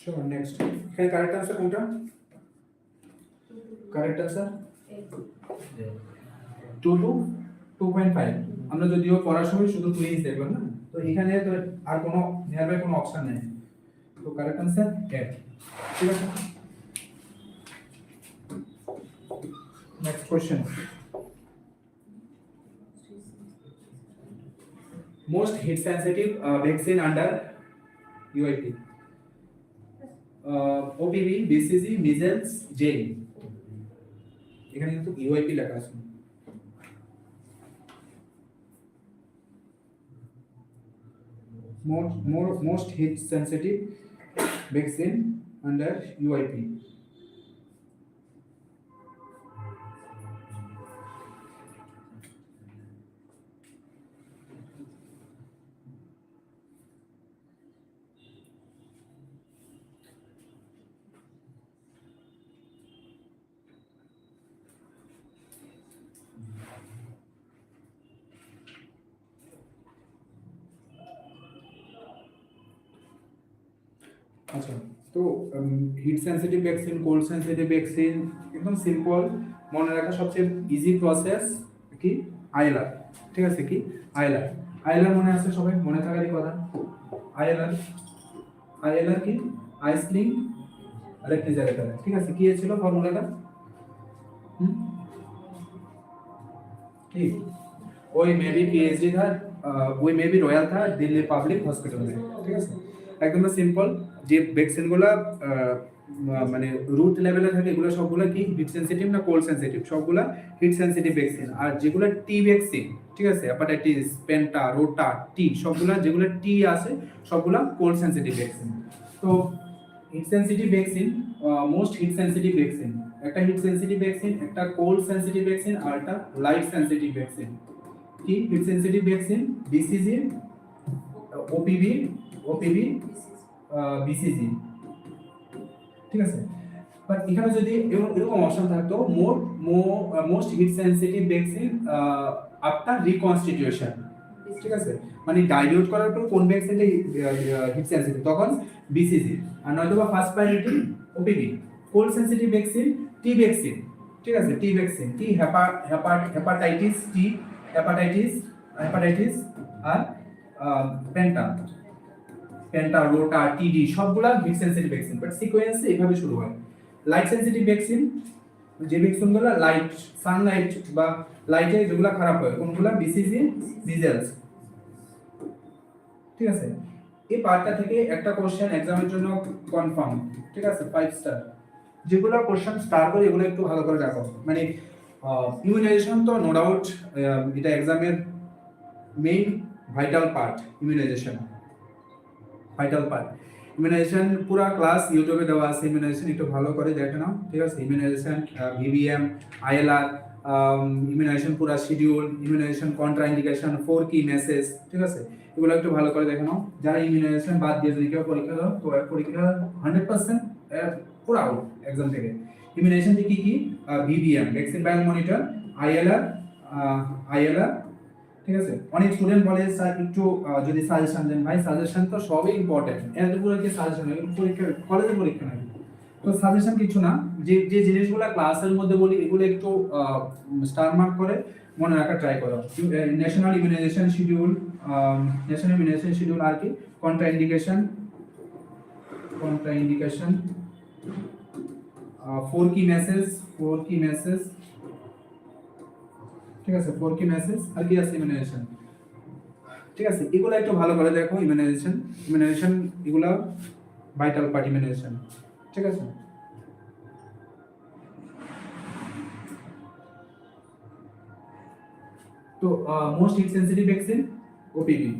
চলো নেক্সট এখানে কারেক্ট आंसर কোনটা কারেক্ট आंसर 2 টু 2.5 আমরা যদিও পড়ার সময় শুধু 2 ইঞ্চ দেখব না তো এখানে তো আর কোনো নিয়ারবাই কোনো অপশন নেই তো কারেক্ট आंसर 8 ঠিক আছে next question most heat sensitive vaccine under UIP OPV, BCG, measles, JE. এখানে কিন্তু ইউআইপি লেখা আছে। Most heat sensitive vaccine under UIP. আচ্ছা, তো heat sensitive vaccine, cold sensitive vaccine একদম সিম্পল মনে রাখা সবচেয়ে ইজি প্রসেস কি আইএলআর। ঠিক আছে, কি আইএলআর। আইএলআর মনে আছে সবাই, মনে থাকারই কথা। আইএলআর, আইএলআর কি আইসলিং রেফ্রিজারেটর। ঠিক আছে, কি ছিল ফর্মুলাটা? ठीक, वही मैं भी पीएचडी था, वही मैं भी रॉयल था दिल्ली पब्लिक हॉस्पिटल में। ঠিক আছে, একদম সিম্পল। যে ভ্যাকসিনগুলো মানে রুট লেভেলে থাকে এগুলো সবগুলো কি হিট সেনসিটিভ না কোল্ড সেনসিটিভ? সবগুলা হিট সেনসিটিভ ভ্যাকসিন। আর যেগুলো টি ভ্যাকসিন, ঠিক আছে, হেপাটাইটিস, পেন্টা, রোটা, টি, সবগুলা যেগুলো টি আছে সবগুলা কোল্ড সেনসিটিভ ভ্যাকসিন। তো heat sensitive vaccine, most heat sensitive vaccine, একটা হিট সেনসিটিভ ভ্যাকসিন, একটা কোল্ড সেনসিটিভ ভ্যাকসিন, আর একটা লাইট সেনসিটিভ ভ্যাকসিন। কি heat sensitive vaccine? BCG, OPV, OPV, BCG. ঠিক আছে, বাট এখানে যদি এরকম অপশন থাকতো most heat sensitive vaccine after reconstitution. ঠিক আছে, মানে ডাইলিউট করার পর কোন ভ্যাকসিনটা হিট সেনসিটিভ, তখন বিসিজি। আর নয়তো বা first priority OPV. Cold sensitive vaccine টি ভ্যাকসিন। ঠিক আছে, T vaccine, T hepatitis, T hepatitis আর পেন্টা, রোটা, টিডি সবগুলা heat sensitive vaccine. But sequence এইভাবে শুরু হয়। লাইট সেনসিটিভ ভ্যাকসিন, যে ভ্যাকসিনগুলো লাইট, সানলাইট বা লাইটে যেগুলো খারাপ হয় কোনগুলো? BCG, measles. ঠিক আছে, এই পার্টটা থেকে একটা কোশ্চেন এক্সামের জন্য কনফার্ম। ঠিক আছে, 5 স্টার। যেগুলো কোশ্চেন স্টার করে এগুলো একটু ভালো করে রাখো। মানে ইমিউনাইজেশন তো নো ডাউট এটা এক্সামের main vital part. Immunisation vital part. Immunisation পুরো ক্লাস ইউটিউবে দেওয়া আছে, ইমিউনাইজেশন একটু ভালো করে দেখে নাও। ঠিক আছে, ইমিউনাইজেশন, ভিভিএম, আইএলআর, ইমিউনাইজেশন পুরো শিডিউল, ইমিউনাইজেশন কন্ট্রা ইন্ডিকেশন, 4 কি মেসেজ। ঠিক আছে, এগুলো একটু ভালো করে দেখে নাও। যারা ইমিউনাইজেশন বাদ দিয়ে যদি কেউ পরীক্ষা দাও তো পরীক্ষা 100% পুরো আউট এক্সাম থেকে। ইমিউনাইজেশন কি কি? VVM, vaccine bio monitor, ILR, ILR. ঠিক আছে, অনেক স্টুডেন্ট বলে স্যার একটু যদি সাজেশন দেন। ভাই সাজেশন তো সবই ইম্পর্টেন্ট, এতগুলো কি সাজেশন? পরীক্ষা কলেজে পরীক্ষা নাকি? তো সাজেশন কিছু না, যে যে জিনিসগুলো ক্লাসের মধ্যে বলি এগুলো একটু স্টার মার্ক করে মনে রাখা ট্রাই করো। National immunization schedule, national immunization schedule, আর কি কন্ট্রা ইন্ডিকেশন, 4 কি মেসেজ, 4 কি মেসেজ। ঠিক আছে, 4 কি মেসেজ আর কি আছে ইমিউনাইজেশন। ঠিক আছে, এগুলো একটু ভালো করে দেখো। ইমিউনাইজেশন এগুলা ভাইটাল পার্ট ইমিউনাইজেশন। ঠিক আছে, তো most heat sensitive vaccine OPV.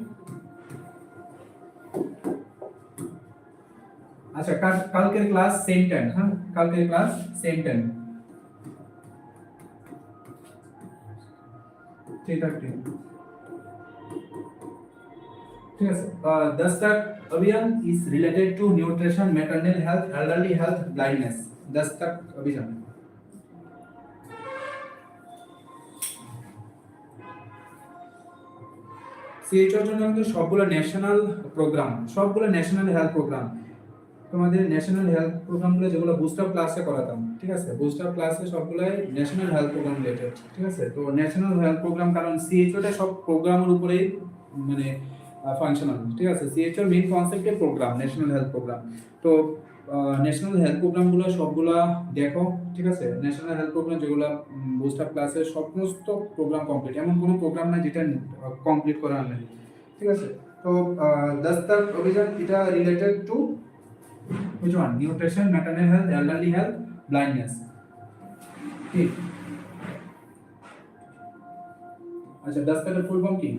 আচ্ছা, কালকের ক্লাস সেম টাইম। হ্যাঁ, কালকের ক্লাস সেম টাইম 3:30। ঠিক আছে, 10 तक अभियान is related to nutrition, maternal health, elderly health, blindness। 10 तक अभियान। সিএইচওর জন্য কিন্তু সবগুলো ন্যাশনাল প্রোগ্রাম, সবগুলো ন্যাশনাল হেলথ প্রোগ্রাম। তোমাদের ন্যাশনাল হেলথ প্রোগ্রামগুলো যেগুলো বুস্টার ক্লাসে করাতাম। ঠিক আছে, বুস্টার ক্লাসে সবগুলাই ন্যাশনাল হেলথ প্রোগ্রাম রিলেটেড। ঠিক আছে, তো ন্যাশনাল হেলথ প্রোগ্রাম, কারণ সিএইচওটা সব প্রোগ্রামের উপরেই মানে ফাংশনাল। ঠিক আছে, সিএইচওর মেইন কনসেপ্টে প্রোগ্রাম, ন্যাশনাল হেলথ প্রোগ্রাম। তো ন্যাশনাল হেলথ প্রোগ্রামগুলো সবগুলা দেখো। ঠিক আছে, ন্যাশনাল হেলথ প্রোগ্রাম যেগুলো বুস্টার ক্লাসে সমস্ত প্রোগ্রাম কমপ্লিট, এমন কোনো প্রোগ্রাম নাই যেটা কমপ্লিট করা নেই। ঠিক আছে, তো 10 तक অভিযান এটা related to which one? Nutrition, maternal health, elderly health, blindness. ঠিক। আচ্ছা 10 টাকার ফুল ফর্ম কি?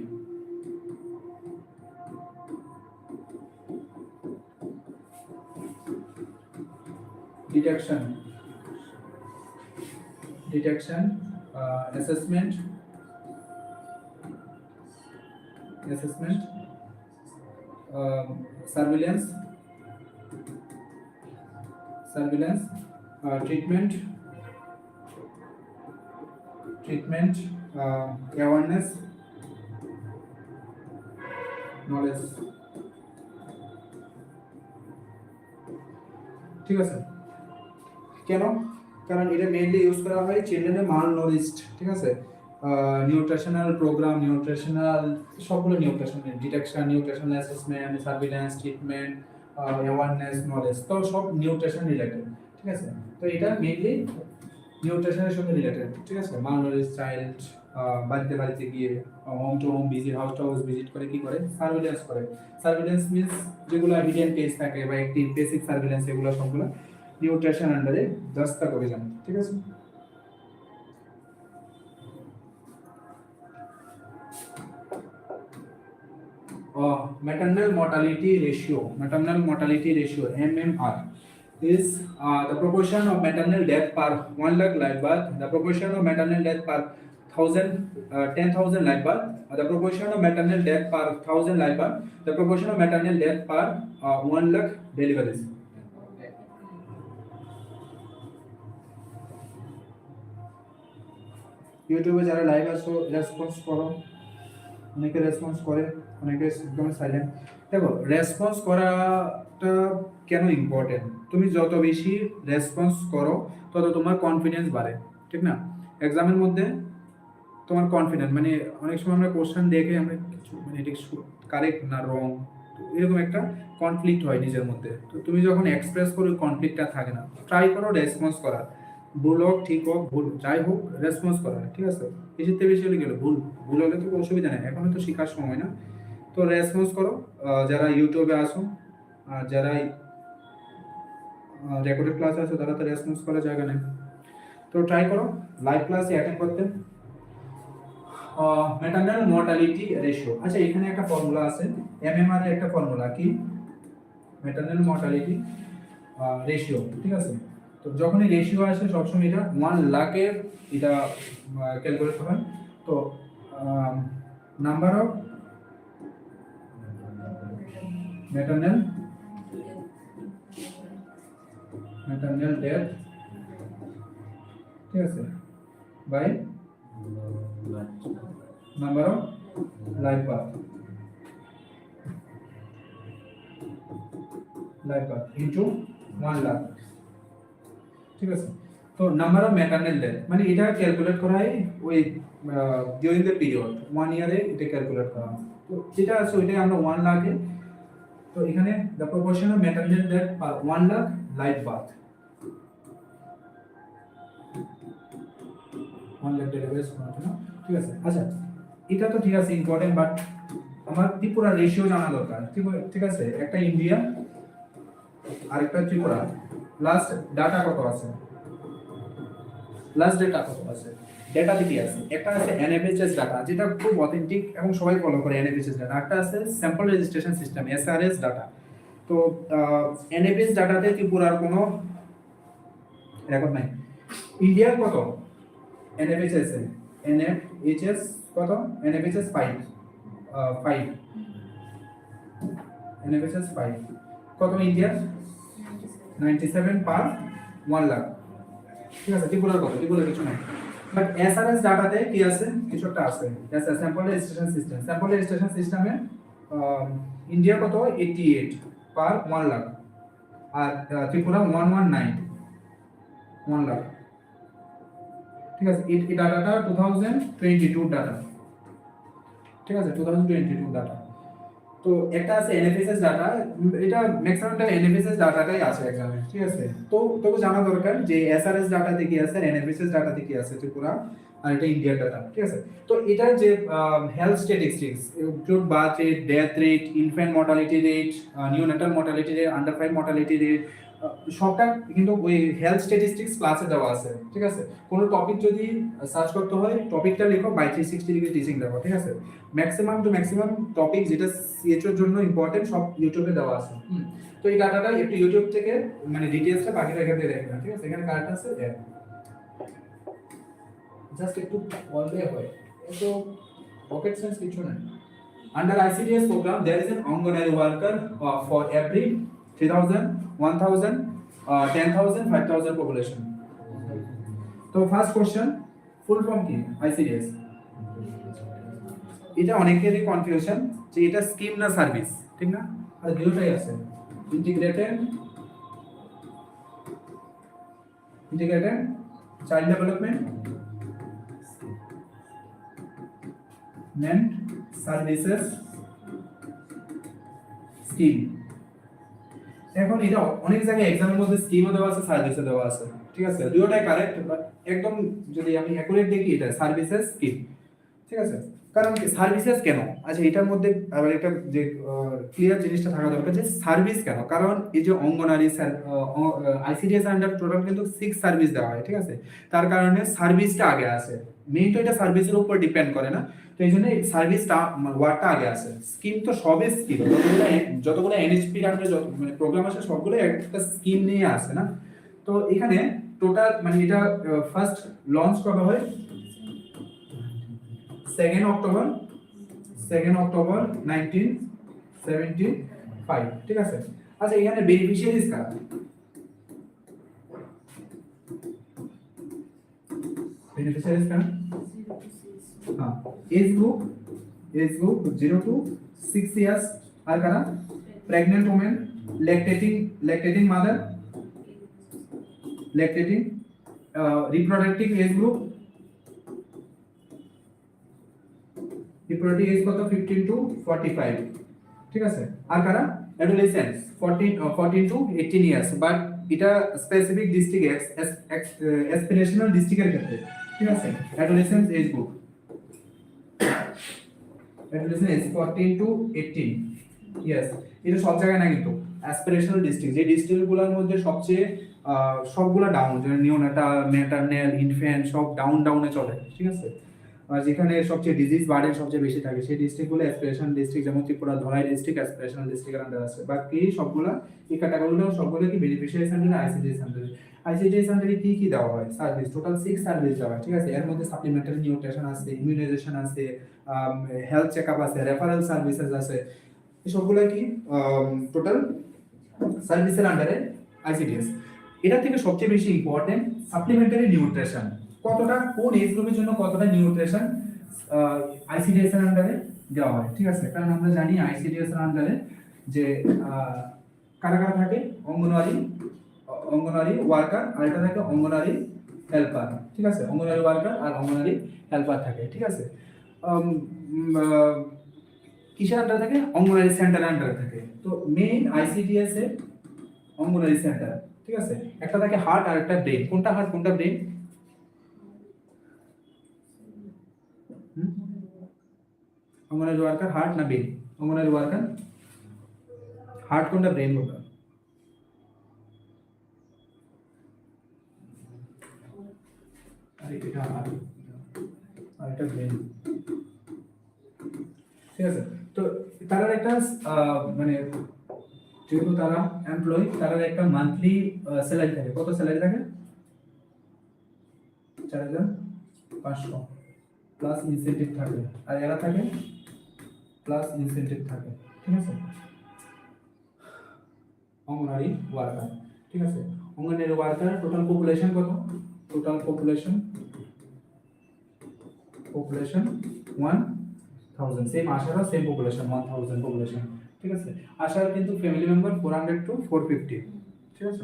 Detection, assessment, surveillance, treatment, awareness, knowledge. ঠিক আছে, কেন? কারণ এটা মেইনলি ইউজ করা হয় চিলড্রেনের মাল নলেজড, ঠিক আছে, নিউট্রিশনাল প্রোগ্রাম, নিউট্রিশনাল সবগুলো nutritional detection, nutritional assessment, surveillance, treatment, awareness, knowledge, তো সব নিউট্রিশন রিলেটেড, ঠিক আছে। তো এটা মেইনলি নিউট্রিশনের সঙ্গে রিলেটেড, ঠিক আছে। মাল নলেজ চাইল্ড বাড়িতে বাড়িতে গিয়ে home to home visit, house to house visit করে কি করে? সার্ভিলেন্স করে। সার্ভিলেন্স মিন্স যেগুলো এভিডেন্ট কেস থাকে বা একটি বেসিক সার্ভিলেন্স, এগুলো সবগুলো নিউট্রিশন আন্ডারে দস্তা করে যান, ঠিক আছে। Maternal mortality ratio, MMR, is the proportion of maternal death per 1 lakh live birth, the proportion of maternal death per 10,000 live birth, the proportion of maternal death per 1,000 live birth, the proportion of maternal death per 1 lakh deliveries. ইউটিউবে যারা লাইভ আসো রেসপন্স করো, অনেকে রেসপন্স করে, অনেকে একদম সাইলেন্ট। দেখো রেসপন্স করাটা কেন ইম্পর্টেন্ট? তুমি যত বেশি রেসপন্স করো তত তোমার কনফিডেন্স বাড়ে, ঠিক না? এক্সামের মধ্যে তোমার কনফিডেন্স, মানে অনেক সময় আমরা কোশ্চেন দেখে আমরা কিছু মানে এটা কারেক্ট না রং, এরকম একটা কনফ্লিক্ট হয় নিজের মধ্যে। তো তুমি যখন এক্সপ্রেস করো কনফ্লিক্টটা থাকে না। ট্রাই করো রেসপন্স করার, ভুল হোক ঠিক হোক, ভুল যাই হোক রেসপন্স করার, ঠিক আছে। বেশিতে বেশি হলে গেলো ভুল হলে তো অসুবিধা নেই, এখন তো শেখার সময় না। তো রেসপন্স করো, যারা ইউটিউবে আসো আর যারা রেকর্ডেড ক্লাস আছে তারা তো রেসপন্স করার জায়গা নেই। তো ট্রাই করো লাইভ ক্লাসে অ্যাটেন্ড করতে। ম্যাটারনাল মর্টালিটি রেশিও, আচ্ছা এখানে একটা ফর্মুলা আছে, এমএমআর এর একটা ফর্মুলা কি? ম্যাটারনাল মর্টালিটি রেশিও, ঠিক আছে। তো যখন এই রেশিও আসে সবসময় এটা 1 লাখের এটা ক্যালকুলেট করা হয়। তো নাম্বার অফ maternal death, ঠিক আছে, by number of live birth into 1 lakh, ঠিক আছে। তো নাম্বার অফ ম্যাটারনাল ডেথ মানে এটা ক্যালকুলেট করা হয় ওই ডিউরিং দ্য পিরিয়ড 1 ইয়ারে এটা ক্যালকুলেট করা হয়। তো যেটা আছে ওইটাই আমরা 1 লাখে, তো এখানে the proportion of maternal death per 1 lakh live birth, 1 lakh deliveries না, ঠিক আছে। আচ্ছা এটা তো ঠিক আছে ইম্পর্টেন্ট, বাট আমার ত্রিপুরা রেশিও জানা দরকার, ঠিক আছে। একটা ইন্ডিয়া আর একটা ত্রিপুরা, লাস্ট ডাটা কত আছে? ডেটাতে কি আছে? একটা আছে এনএফএইচএস ডাটা, যেটা খুব অথেন্টিক এবং সবাই ফলো করে এনএফএইচএস ডাটা। একটা আছে sample registration system SRS data. তো এনএফএইচএস ডাটাতে ত্রিপুরার কোনো রেকর্ড নাই। ইন্ডিয়ার কত এনএফএইচএস কত? এনএফএইচএস 5 এনএফএইচএস 5 কত? ইন্ডিয়ার 97 পার 1 লাখ, ঠিক আছে। ত্রিপুরার কত? ত্রিপুরার কিছু নাই, বাট এসআরএস ডাটাতে কি আছে? কিছু একটা আছে। স্যাম্পল রেজিস্ট্রেশন সিস্টেমে ইন্ডিয়া কত? 88 পার 1 লাখ, আর ত্রিপুরা 119 1 লাখ, ঠিক আছে। এই ডাটাটা 2022 ডাটা, ঠিক আছে, 2022 ডাটা। তো একটা আছে এনএফএসএস ডাটা, এটা ম্যাক্সিমামটা এনএফএসএস ডাটাটাই আছে এখানে, ঠিক আছে। তো তোকে জানা দরকার যে এসআরএস ডাটাতে কি আছে আর এনএফএসএস ডাটাতে কি আছে ত্রিপুরা। আর এটা ইন্ডিয়ার ডাটা, ঠিক আছে। তো এটার যে health statistics, include birth rate, death rate, infant mortality rate, neonatal mortality rate, under 5 mortality rate, সবটা কিন্তু ওই হেলথ স্ট্যাটিস্টিক্স ক্লাসে দেওয়া আছে, ঠিক আছে। কোনো টপিক যদি সার্চ করতে হয়, টপিকটা লিখো, বাই 360 ডিগ্রি টিচিং দেখো, ঠিক আছে। ম্যাক্সিমাম টু ম্যাক্সিমাম টপিক যেটা সিএচও এর জন্য ইম্পর্টেন্ট সব ইউটিউবে দেওয়া আছে। তো এই ডাটাটা একটু ইউটিউব থেকে মানে ডিটেইলসটা বাকিটা এখান থেকে দেখবেন, ঠিক আছে। এখানে কারেক্ট আছে দেখ, জাস্ট একটু বললে হয়, তো রকেট সায়েন্স কিছু না। Under ICDS program, there is an Anganwadi worker for every 3,000, 1,000, 10,000, 5,000 population. তো ফার্স্ট কোশ্চেন, ফুল ফর্ম কি ICDS? এটা অনেকেরই কনফিউশন যে এটা স্কিম না সার্ভিস, ঠিক না? আর দুটোই আছে, integrated child development and services scheme. এখন এটা অনেক জায়গায় এক্সামের মধ্যে স্কিমও দেওয়া আছে, সার্ভিসও দেওয়া আছে, ঠিক আছে। দুটোটাই কারেক্ট, বাট একদম যদি আমি অ্যাকুরেট দেখি এটা সার্ভিসেস স্কিম, ঠিক আছে। কারণ কি সার্ভিসেস কেন? আচ্ছা, এটার মধ্যে আবার একটা যে ক্লিয়ার জিনিসটা থাকা দরকার যে সার্ভিস কেন। কারণ এই যে অঙ্গনারী আইসিডিএস আন্ডার টোটাল কিন্তু 6 সার্ভিস দেওয়া হয়, ঠিক আছে। তার কারণে সার্ভিসটা আগে আসে, মেইন তো এটা সার্ভিসের উপর ডিপেন্ড করে না, তো এই জন্য সার্ভিসটা ওয়ার্ডটা আগে আসে। স্কিম তো সবই স্কিম, যতগুলো এনএইচপি আন্ডারে মানে প্রোগ্রাম আসে সবগুলো একটা স্কিম নিয়ে আসে না। তো এখানে টোটাল মানে এটা ফার্স্ট লঞ্চ করা হয় 2nd অক্টোবর 1975, ঠিক আছে। আচ্ছা, এখানে বেনিফিশিয়ারিজ কারা? বেনিফিশিয়ারিজ কারা? হ্যাঁ, এজ গ্রুপ 0 to 6 ইয়ার্স। আর কারা? Pregnant women, lactating mother, reproductive age group, reproductive age কত 15 to 45, ঠিক আছে। আর কারা? অ্যাডোলেসেন্টস 14 to 18 ইয়ার্স, বাট এটা স্পেসিফিক ডিস্ট্রিক্ট অ্যাসপিরেশনাল ডিস্ট্রিক্টের ক্ষেত্রে, ঠিক আছে। Adolescence age group, adolescence age 14 to 18 years. এটা সব জায়গায় না, কিন্তু অ্যাসপিরেশনাল ডিস্ট্রিক্ট যে ডিস্ট্রিক্টগুলোর মধ্যে সবচেয়ে সবগুলা ডাউন, যেমন নিওনেটাল, ম্যাটারনাল, ইনফ্যান্ট সব ডাউনে চলে, ঠিক আছে। আর যেখানে সবচেয়ে ডিজিজ বার্ডেন সবচেয়ে বেশি থাকে সেই ডিস্ট্রিক্টগুলো অ্যাসপিরেশনাল ডিস্ট্রিক্ট, যেমন ত্রিপুরা ধলাই ডিস্ট্রিক্ট অ্যাসপিরেশনাল ডিস্ট্রিক্টের আন্ডার আছে। বাকি সবগুলা এই ক্যাটাগরিগুলো সবগুলো কি বেনিফিশিয়ারি আন্ডারে, আইসিডিএস আন্ডারে। আইসিডিএস আন্ডারে কি দেওয়া হয়? সার্ভিস, টোটাল 6 সার্ভিস দেওয়া হয়, ঠিক আছে। এর মধ্যে সাপ্লিমেন্টারি নিউট্রিশন আছে, ইমিউনাইজেশন আছে, হেলথ চেকআপ আছে, রেফারেল সার্ভিসেস আছে, এই সবগুলো কি টোটাল সার্ভিসের আন্ডারে আইসিডিএস। এটা থেকে সবচেয়ে বেশি ইম্পর্টেন্ট সাপ্লিমেন্টারি নিউট্রিশন, কতটা কোন এজ গ্রুপের জন্য কতটা নিউট্রিশন আইসিডিএস এর আন্ডারে দেওয়া হয়, ঠিক আছে। কারণ আমরা জানি আইসিডিএস এর আন্ডারে যে কারা কারা থাকে, অঙ্গনওয়াড়ি ওয়ার্কার, আর এটা থাকে অঙ্গনওয়াড়ি হেল্পার, ঠিক আছে। অঙ্গনওয়াড়ি ওয়ার্কার আর অঙ্গনওয়াড়ি হেল্পার থাকে, ঠিক আছে। কিসের আন্ডারে থাকে? অঙ্গনওয়াড়ি সেন্টার আন্ডারে থাকে। তো মেইন আইসিডিএস এর অঙ্গনওয়াড়ি সেন্টার, ঠিক আছে। একটা থাকে হার্ট আর একটা ব্রেন। কোনটা হার্ট কোনটা ব্রেন? অঙ্গনওয়াড়ি ওয়ার্কার হার্ট না ব্রেন? অঙ্গনওয়াড়ি ওয়ার্কার হার্ট কোনটা, ব্রেন কোনটা? আরে এটা হার্ট আর এটা ব্রেন, ঠিক আছে। তো তারা একটা মানে যেহেতু তারা এমপ্লয়ি, তারা একটা মান্থলি স্যালারি থাকে। কত স্যালারি থাকে? 4,500 প্লাস ইনসেন্টিভ থাকে, আর এরা থাকে প্লাস ইনসেন্টিভ থাকে, ঠিক আছে। অঙ্গনওয়াড়ি ওয়ার্কার, ঠিক আছে। অঙ্গনওয়াড়ি ওয়ার্কার টোটাল পপুলেশন কত? টোটাল পপুলেশন 1000, সেম আশারও সেম পপুলেশন 1000 পপুলেশন, ঠিক আছে। আশার কিন্তু ফ্যামিলি মেম্বার 400 to 450, ঠিক আছে।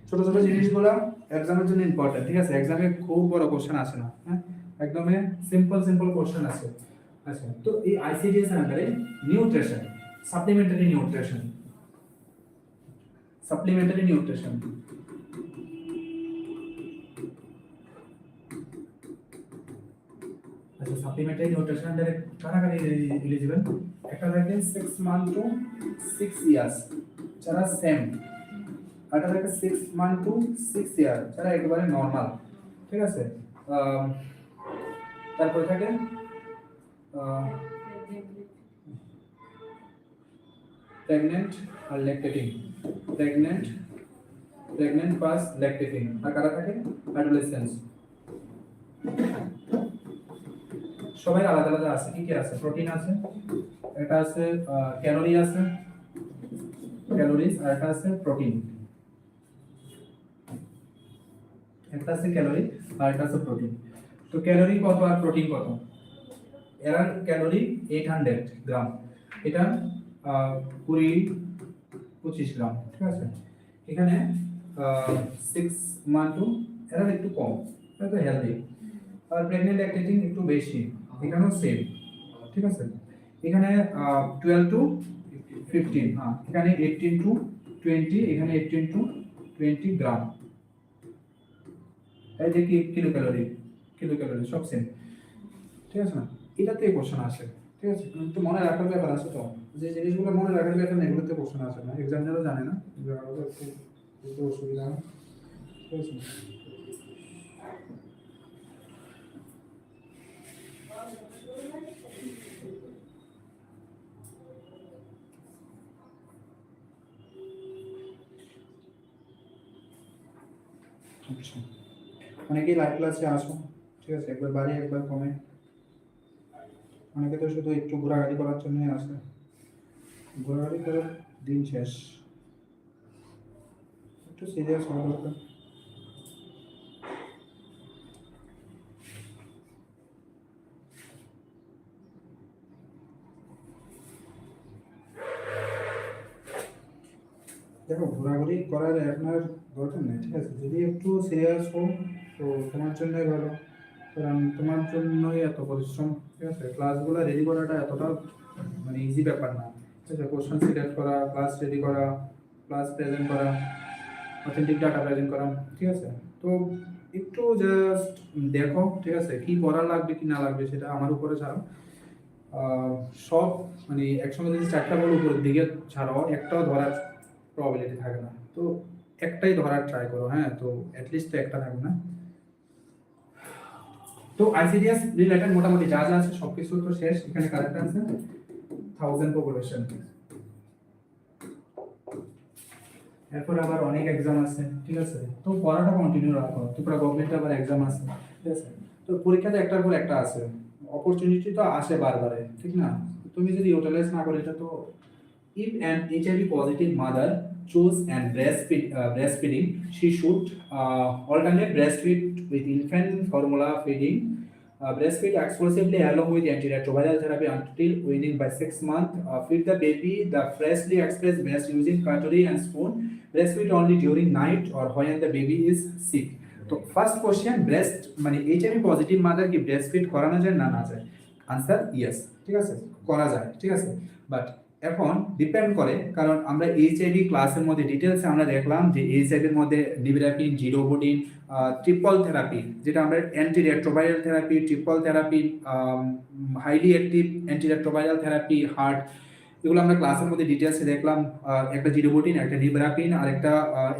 ছোট ছোট জিনিসগুলো এক্সামের জন্য ইম্পর্টেন্ট, ঠিক আছে। এক্সামে খুব বড় কোশ্চেন আসে না, হ্যাঁ, একদমই সিম্পল কোশ্চেন আছে। আচ্ছা, তো এই আইসিডিএস এর আন্ডারে নিউট্রিশন, সাপ্লিমেন্টারি নিউট্রিশন আচ্ছা সাপ্লিমেন্টারি নিউট্রিশন আন্ডারে কারাগারি এলিজিবল একটা থাকে 6 মান্থ টু 6 ইয়ার্স যারা সেম, একটা থাকে 6 মান্থ টু 6 ইয়ার যারা একেবারে নরমাল, ঠিক আছে। তারপরে থাকে প্রেগনেন্ট আর ল্যাকটেটিং, প্রেগনেন্ট প্লাস ল্যাকটেটিং। আর কারা থাকে অ্যাডোলেসেন্স। সবাই আলাদা আলাদা আছে, কি কি আছে, প্রোটিন আছে, এটা আছে ক্যালোরি আছে, ক্যালোরিজ, আর এটা আছে প্রোটিন, একটা আছে ক্যালোরি আর একটা আছে প্রোটিন। তো ক্যালোরি কত আর প্রোটিন কত? এর ক্যালোরি 800 গ্রাম, এটা 20-25 গ্রাম, ঠিক আছে। এখানে 6 মান টু এরা একটু কম, এটা তো হেলদি। আর প্রেগন্যান্ট ল্যাকটেটিং একটু বেশি, এখানেও সেম, ঠিক আছে। এখানে 12 টু 15, হ্যাঁ এখানে 18 টু 20, এখানে 18 টু 20 গ্রাম। এই যে কি কিলো ক্যালোরি সব সেম, ঠিক আছে না। এটাতে কোশ্চেন আসে, ঠিক আছে। তো মনে রাখার ব্যাপার আছে, তো যে জিনিসগুলো মনে রাখার ব্যাপার না এগুলোতে কোশ্চেন আসে না, এক্সামিনারও জানে না, একটু অসুবিধা হয়, ঠিক আছে। আচ্ছা অনেকেই লাইভ ক্লাসে আসো, ঠিক আছে, একবার বাড়ি একবার কমে। অনেকে তো শুধু একটু ঘোরাঘুরি করার জন্য আসে, ঘোরাঘুরি করার দিন শেষ, একটু সিরিয়াস হওয়া দরকার। দেখো ঘোরাঘুরি করার আপনার দরকার নেই, ঠিক আছে। যদি একটু সিরিয়াস হও তো তোমার জন্যই ভালো, কারণ তোমার জন্যই এত পরিশ্রম, ঠিক আছে। ক্লাসগুলো রেডি করাটা এতটা মানে ইজি ব্যাপার না, ঠিক আছে। কোশ্চেন সিলেক্ট করা, ক্লাস রেডি করা, ক্লাস প্রেজেন্ট করা, অথেন্টিক ডাটা প্রেজেন্ট করা, ঠিক আছে। তো একটু জাস্ট দেখো, ঠিক আছে, কি করা লাগবে কি না লাগবে সেটা আমার উপরে ছাড়ো। সব মানে একসঙ্গে যদি 4টা বল উপরের দিকে ছাড়াও একটাও ধরার প্রবাবিলিটি থাকে না, তো একটাই ধরার ট্রাই করো, হ্যাঁ। তো অ্যাটলিস্ট তো একটা থাকবে না। তো আইসিডিএস রিলেটেড মোটামুটি যা যা আছে সবকিছু তো শেষ। এখানে কারেক্ট আনসার 1000 পপুলেশন। এরপর আবার অনেক এক্সাম আছে, ঠিক আছে। তো পড়াটা কন্টিনিউ রাখো, তোমরা গভর্নমেন্ট আবার এক্সাম আছে, ঠিক আছে। তো পরীক্ষাতে একটার পর একটা আছে, অপরচুনিটি তো আসে বারবারে, ঠিক না। তুমি যদি ইউটিলাইজ না করো এটা তো। If an HIV positive mother choose and breastfeeding, she should alternate breastfeed with infant formula feeding, breastfeed exclusively along with antiretroviral therapy until weaning by 6 months. Feed the baby the freshly expressed breast using cutlery and spoon. Breastfeed only during night or when the baby is sick. তো ফার্স্ট কোশ্চেন, ব্রেস্ট মানে এইচআইভি পজিটিভ মাদার কি ব্রেস্টফিড করানো যায় না যায়? আনসার ইয়েস, ঠিক আছে, করা যায়, ঠিক আছে। বাট এখন ডিপেন্ড করে, কারণ আমরা এইচআইভি ক্লাসের মধ্যে ডিটেলসে আমরা দেখলাম যে এইচআইভির মধ্যে নিবিরাপিন, জিরোবোডিন, ট্রিপল থেরাপি, যেটা আমরা antiretroviral therapy, triple therapy, highly active antiretroviral therapy, heart, এগুলো আমরা ক্লাসের মধ্যে ডিটেলসে দেখলাম। একটা জিরোবোটিন, একটা নিবিরাপিন, আর একটা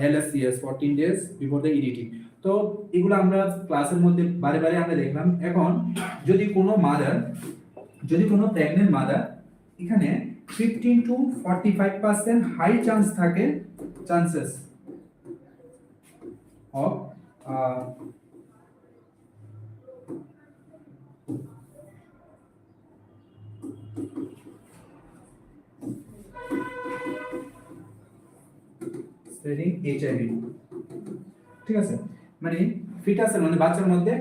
এলএসসিএস 14 ডেজ বিফোর দ্য ইডিটি। তো এগুলো আমরা ক্লাসের মধ্যে বারে বারে আমরা দেখলাম। এখন যদি কোনো প্রেগনেন্ট মাদার এখানে 15 to 45% হাই চান্স থাকে, চান্সেস অফ স্প্রেডিং এইচআইভি, ঠিক আছে। মানে ফিটাসের মানে বাচ্চার মধ্যে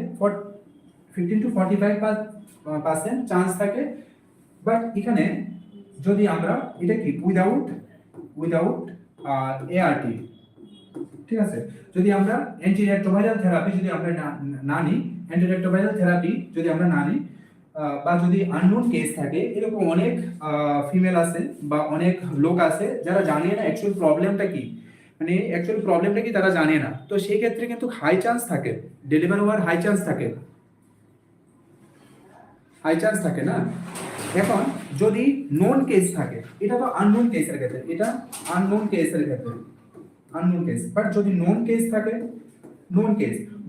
15 to 45% চান্স থাকে। বাট এখানে যদি আমরা এটা কি উইদাউট এআরটি, ঠিক আছে, যদি আমরা অ্যান্টিরেট্রোভাইরাল থেরাপি যদি আমরা না নিই, অ্যান্টিরেট্রোভাইরাল থেরাপি যদি আমরা না নিই, বা যদি আননোন কেস থাকে, এরকম অনেক ফিমেল আছে বা অনেক লোক আছে যারা জানে না অ্যাকচুয়াল প্রবলেমটা কি, মানে অ্যাকচুয়াল প্রবলেমটা কি তারা জানে না। তো সেই ক্ষেত্রে কিন্তু হাই চান্স থাকে, ডেলিভার হওয়ার হাই চান্স থাকে। হাই চান্স থাকে না। এখন যদি নোন কেস থাকে, এটা তো আননোন কেসের ক্ষেত্রে, এটা আননোন কেসের ক্ষেত্রে, আননোন কেস। বাট যদি নোন কেস থাকে,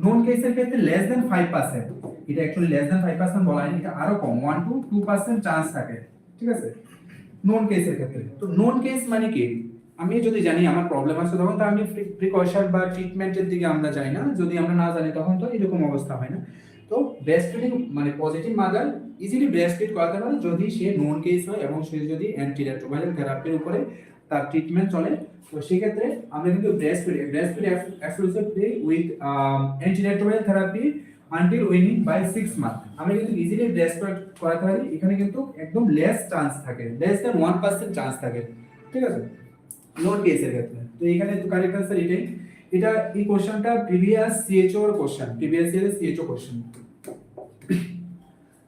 নোন কেসের ক্ষেত্রে লেস দেন 5%, এটা অ্যাকচুয়ালি লেস দেন 5% বলা হয়নি, এটা আরো কম 1 to 2% চান্স থাকে, ঠিক আছে, নোন কেসের ক্ষেত্রে। তো নোন কেস মানে কি, আমি যদি জানি আমার প্রবলেম আছে তখন তো আমি প্রিকশন বা ট্রিটমেন্টের দিকে আমরা যাই না, যদি আমরা না জানি তখন তো এরকম অবস্থা হয় না। তো ব্রেস্ট ফিডিং মানে positive mother easily breast feed করাতে পারে যদি সে নোন কেস হয় এবং সে যদি অ্যান্টিরেট্রোভাইরাল থেরাপির উপরে তার ট্রিটমেন্ট চলে। তো সেক্ষেত্রে আমরা কিন্তু breast feed exclusively with antiretroviral therapy until weaning by 6 month আমরা কিন্তু ইজিলি ব্রেস্ট ফিড করাতে পারি। এখানে কিন্তু একদম লেস চান্স থাকে, লেস দ্যান 1% চান্স থাকে, ঠিক আছে, নোন কেসের ক্ষেত্রে। তো এখানে তো কারেক্ট आंसर এটাই। এটা এই কোশ্চেনটা প্রিভিয়াস সিএচও এর কোশ্চেন, প্রিভিয়াস ইয়ারের সিএচও question.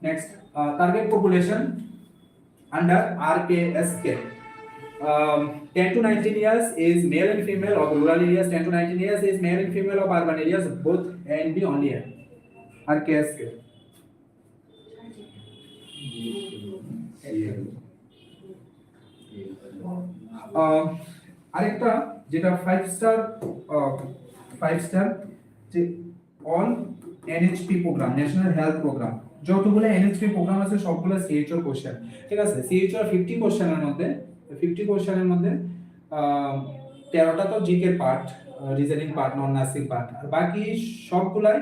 Next, target population under RKSK, 10 to 19 years is male and female of rural areas, 10 to 19 years is male and female of urban areas, both A and B only है RKSK। আরেকটা যেটা 5 স্টার যে all NHP program, national health program, যতগুলো এনএইচপি প্রোগ্রাম আছে সবগুলো সিএইচও কোশ্চেন, ঠিক আছে। সিএইচও 50 কোশ্চেনের মধ্যে 13টা তো জিকে পার্ট, রিজনিং পার্ট, নন নার্সিং পার্ট, আর বাকি সবগুলাই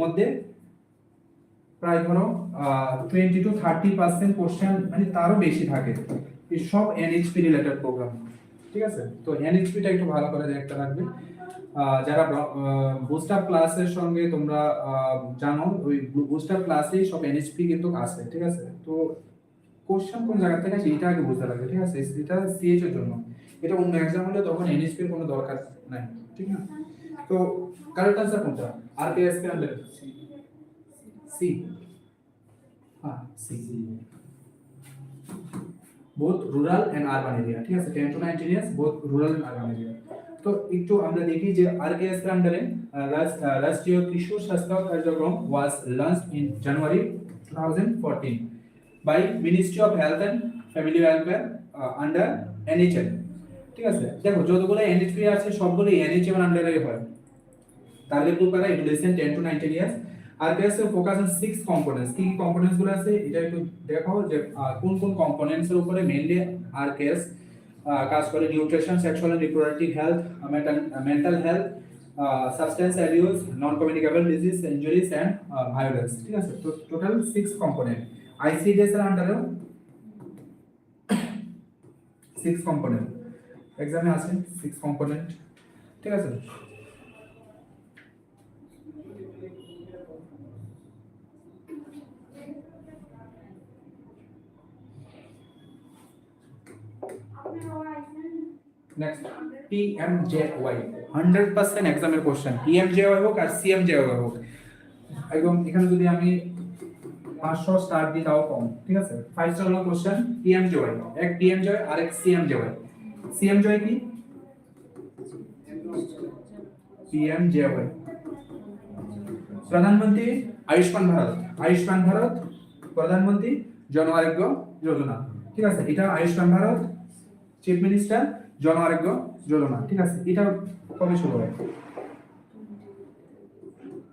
মধ্যে প্রায় ধরো 20 to 30% কোশ্চেন মানে তারও বেশি থাকে, এই সব এনএইচপি রিলেটেড প্রোগ্রাম, ঠিক আছে। তো এনএইচপিটা একটু ভালো করে দেখতে রাখবে। যারা বুস্টার ক্লাসের সঙ্গে তোমরা জানো, ওই বুস্টার ক্লাসে সব এনএইচপি কিন্তু আছে, ঠিক আছে। তো কোশ্চেন কোন জায়গা থেকে আসে এটা আগে বুঝতে লাগবে, ঠিক আছে। এটা সিএইচ এর জন্য, এটা অন্য এক্সাম হলে তখন এনএইচপি এর কোনো দরকার নাই, ঠিক না। তো কারেক্ট आंसर কোনটা, আরপিএস के अंदर सी, हाँ सी, both rural and urban area, ঠিক আছে। 10 to 19 years both rural and urban area। তো একটু আমরা দেখি যে আরকেএস এর আন্ডারে রাষ্ট্রীয় কিশোর স্বাস্থ্য কার্যক্রম was launched in January 2014 by Ministry of Health and Family Welfare under NHL, ঠিক আছে। দেখো যতগুলো এনএইচপি আছে সবগুলো এনএইচএম এর আন্ডারে হয়। টার্গেট গ্রুপ কারা, এডুলেসেন্ট 10 to 19 years। RKS এর ফোকাস অন 6 কম্পোনেন্টস। কি কি কম্পোনেন্টস গুলো আছে এটা একটু দেখাও যে কোন কোন কম্পোনেন্টস এর উপরে মেইনলি RKS কাজ করে। Nutrition, sexual and reproductive health, mental health, substance abuse, non communicable disease, injuries and violence, ঠিক আছে। তো টোটাল 6 কম্পোনেন্ট। আইসিডিএস এর আন্ডারেও 6 কম্পোনেন্ট, এক্সামে আছে 6 কম্পোনেন্ট, ঠিক আছে। নেক্সট PMJY 100% এক্সামের কোশ্চেন, PMJY হোক আর CMJY হোক, একদম এখানে যদি আমি 500 স্টার দিই তাও কম, ঠিক আছে। 5 স্টার হলো কোশ্চেন PMJY, এক PMJY আর এক CMJY। CMJY কি, PMJY প্রধানমন্ত্রী আয়ুষ্মান ভারত, আয়ুষ্মান ভারত প্রধানমন্ত্রী জন আরোগ্য যোজনা, ঠিক আছে। এটা আয়ুষ্মান ভারত চিফ মিনিস্টার জন আরোগ্য যোজনা, ঠিক আছে। এটা কবে শুরু হয়,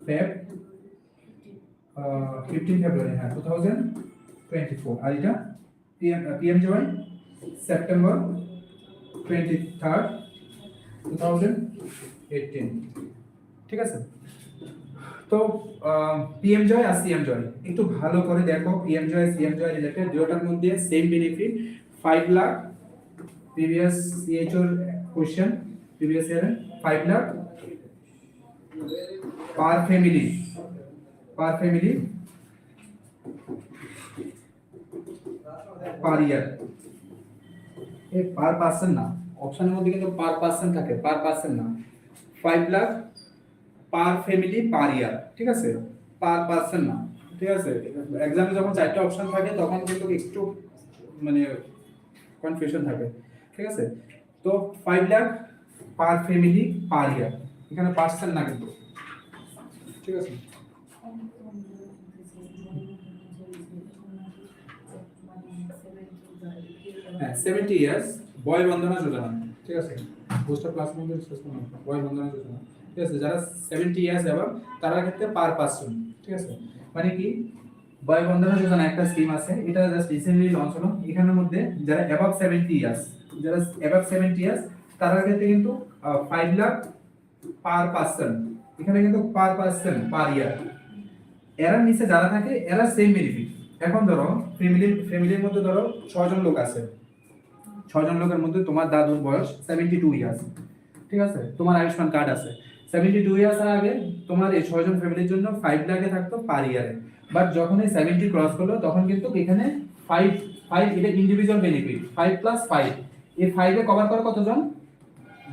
ফেব 15 ফেব্রুয়ারি, হ্যাঁ 2024। আর এটা PMJY সেপ্টেম্বর 23rd 2018, ঠিক আছে। তো PMJY আর CMJY একটু ভালো করে দেখো। PMJY CMJY রিলেটেড দুটোর মধ্যে সেম বেনিফিট, 5 লাখ প্রিভিয়াস সিএইচওর কোশ্চেন, প্রিভিয়াস ইয়ারে 5 লাখ পার ফ্যামিলি পার ইয়ার, এই পার পার্সন না, অপশনের মধ্যে কিন্তু পার পার্সন থাকে, পার পার্সন না। 5 লাখ পার ফ্যামিলি পার ইয়ার, ঠিক আছে, পার পার্সন না, ঠিক আছে। এক্সামে যখন 4টা অপশন থাকে তখন কিন্তু একটু মানে কনফিউশন থাকে, ঠিক আছে। তো 5 লাখ পার ফ্যামিলি পার ইয়ার, এখানে পার্সন না কিন্তু, ঠিক আছে। 70 ইয়ার্স বয় বন্দনা যোজনা, ঠিক আছে, বুস্টার প্লাস মধ্যে বয় বন্দনা যোজনা, ঠিক আছে, যারা 70 ইয়ার্স এবং তারা ক্ষেত্রে পার পার্সন, ঠিক আছে, মানে কি বয় বন্দনা যোজনা একটা স্কিম আছে, এটা জাস্ট রিসেন্টলি লঞ্চ হলো। এখানের মধ্যে যারা অ্যাবাভ 70 ইয়ার্স, যারা অ্যাবাভ 70 ইয়ার্স তারা ক্ষেত্রে কিন্তু 5 লাখ পার পার্সন, এখানে কিন্তু পার পার্সন পার ইয়ার। এরা নিচে যারা থাকে এরা সেম বেনিফিট। এখন ধরো ফ্যামিলির মধ্যে ধরো 6 জন লোক আছে, 6 জন লোকের মধ্যে তোমার দাদুর বয়স 72 ইয়ার্স, ঠিক আছে, তোমার আয়ুষ্মান কার্ড আছে, 72 ইয়ার্স আগে তোমার এই 6 জন ফ্যামিলির জন্য 5 লাখে থাকতো পার ইয়ারে। বাট যখন এই 70 ক্রস করলো তখন কিন্তু এখানে 5 5 এটা ইন্ডিভিজুয়াল বেনিফিট, 5 প্লাস 5, এই 5 এ কভার করে কতজন,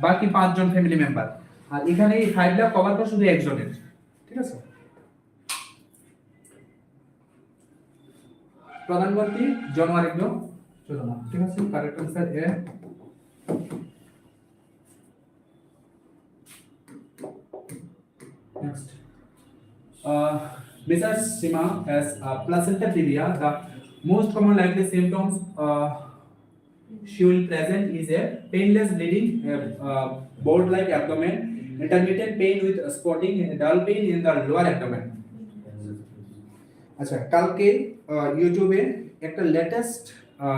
বাকি 5 জন ফ্যামিলি মেম্বার। আর এখানে এই 5 লাখ কভার করে শুধু একজনের, ঠিক আছে। প্রধানমন্ত্রী জন আরোগ্য যোজনা, ঠিক আছে, correct answer A. Next, besides Sima as placenta previa, the most common likely symptoms she will present is a painless bleeding, bolt like abdomen, intermittent pain with spotting, dull pain in the lower abdomen. আচ্ছা, কালকে ইউটিউবে একটা লেটেস্ট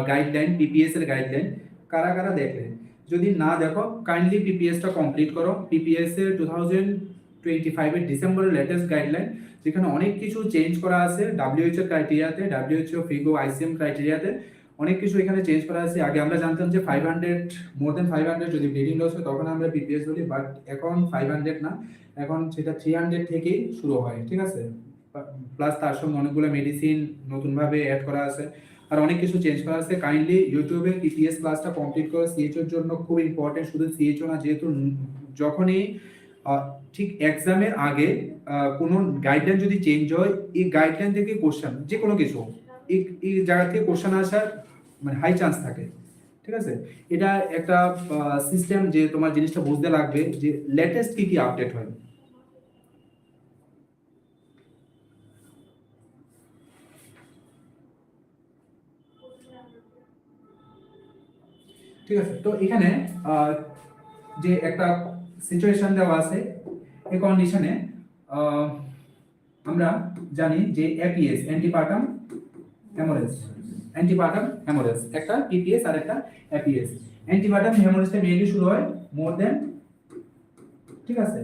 গাইডলাইন, পিপিএস এর গাইডলাইন কারা কারা দেখলে, যদি না দেখো কাইন্ডলি পিপিএসটা কমপ্লিট করো। পিপিএস এর 2025 এর ডিসেম্বরের লেটেস্ট গাইডলাইন, যেখানে অনেক কিছু চেঞ্জ করা আছে ডাব্লিউএইচও ক্রাইটেরিয়াতে, ডাব্লিউএইচও ফিগো আইসিএম ক্রাইটেরিয়াতে অনেক কিছু এখানে চেঞ্জ করা আছে। আগে আমরা জানতাম যে 500 মোর দেন 500 যদি ব্লিডিং লস হয় তখন আমরা পিপিএস বলি, বাট এখন 500 না, এখন সেটা 300 থেকেই শুরু হয়, ঠিক আছে। প্লাস তার সঙ্গে অনেকগুলো মেডিসিন নতুনভাবে অ্যাড করা আছে, আর অনেক কিছু চেঞ্জ করা আছে। কাইন্ডলি ইউটিউবে পিপিএস ক্লাসটা কমপ্লিট করে, সিএইচওর জন্য খুব ইম্পর্টেন্ট, শুধু সিএইচও না, যেহেতু যখনই ঠিক এক্সামের আগে কোনো গাইডলাইন যদি চেঞ্জ হয়, এই গাইডলাইন থেকে কোশ্চেন যে কোনো কিছু এই জায়গা থেকে কোশ্চেন আসার মানে হাই চান্স থাকে, ঠিক আছে। এটা একটা সিস্টেম যে তোমার জিনিসটা বুঝতে লাগবে যে লেটেস্ট কি কি আপডেট হয়। ঠিক আছে, তো এখানে যে একটা সিচুয়েশন দেওয়া আছে, এই কন্ডিশনে আমরা জানি যে এপিএস অ্যান্টিপার্টাম হেমোরেজ, একটা পিপিএস আর একটা এপিএস। অ্যান্টিপার্টাম হেমোরেজটা মেইনলি শুরু হয় মোর দেন, ঠিক আছে,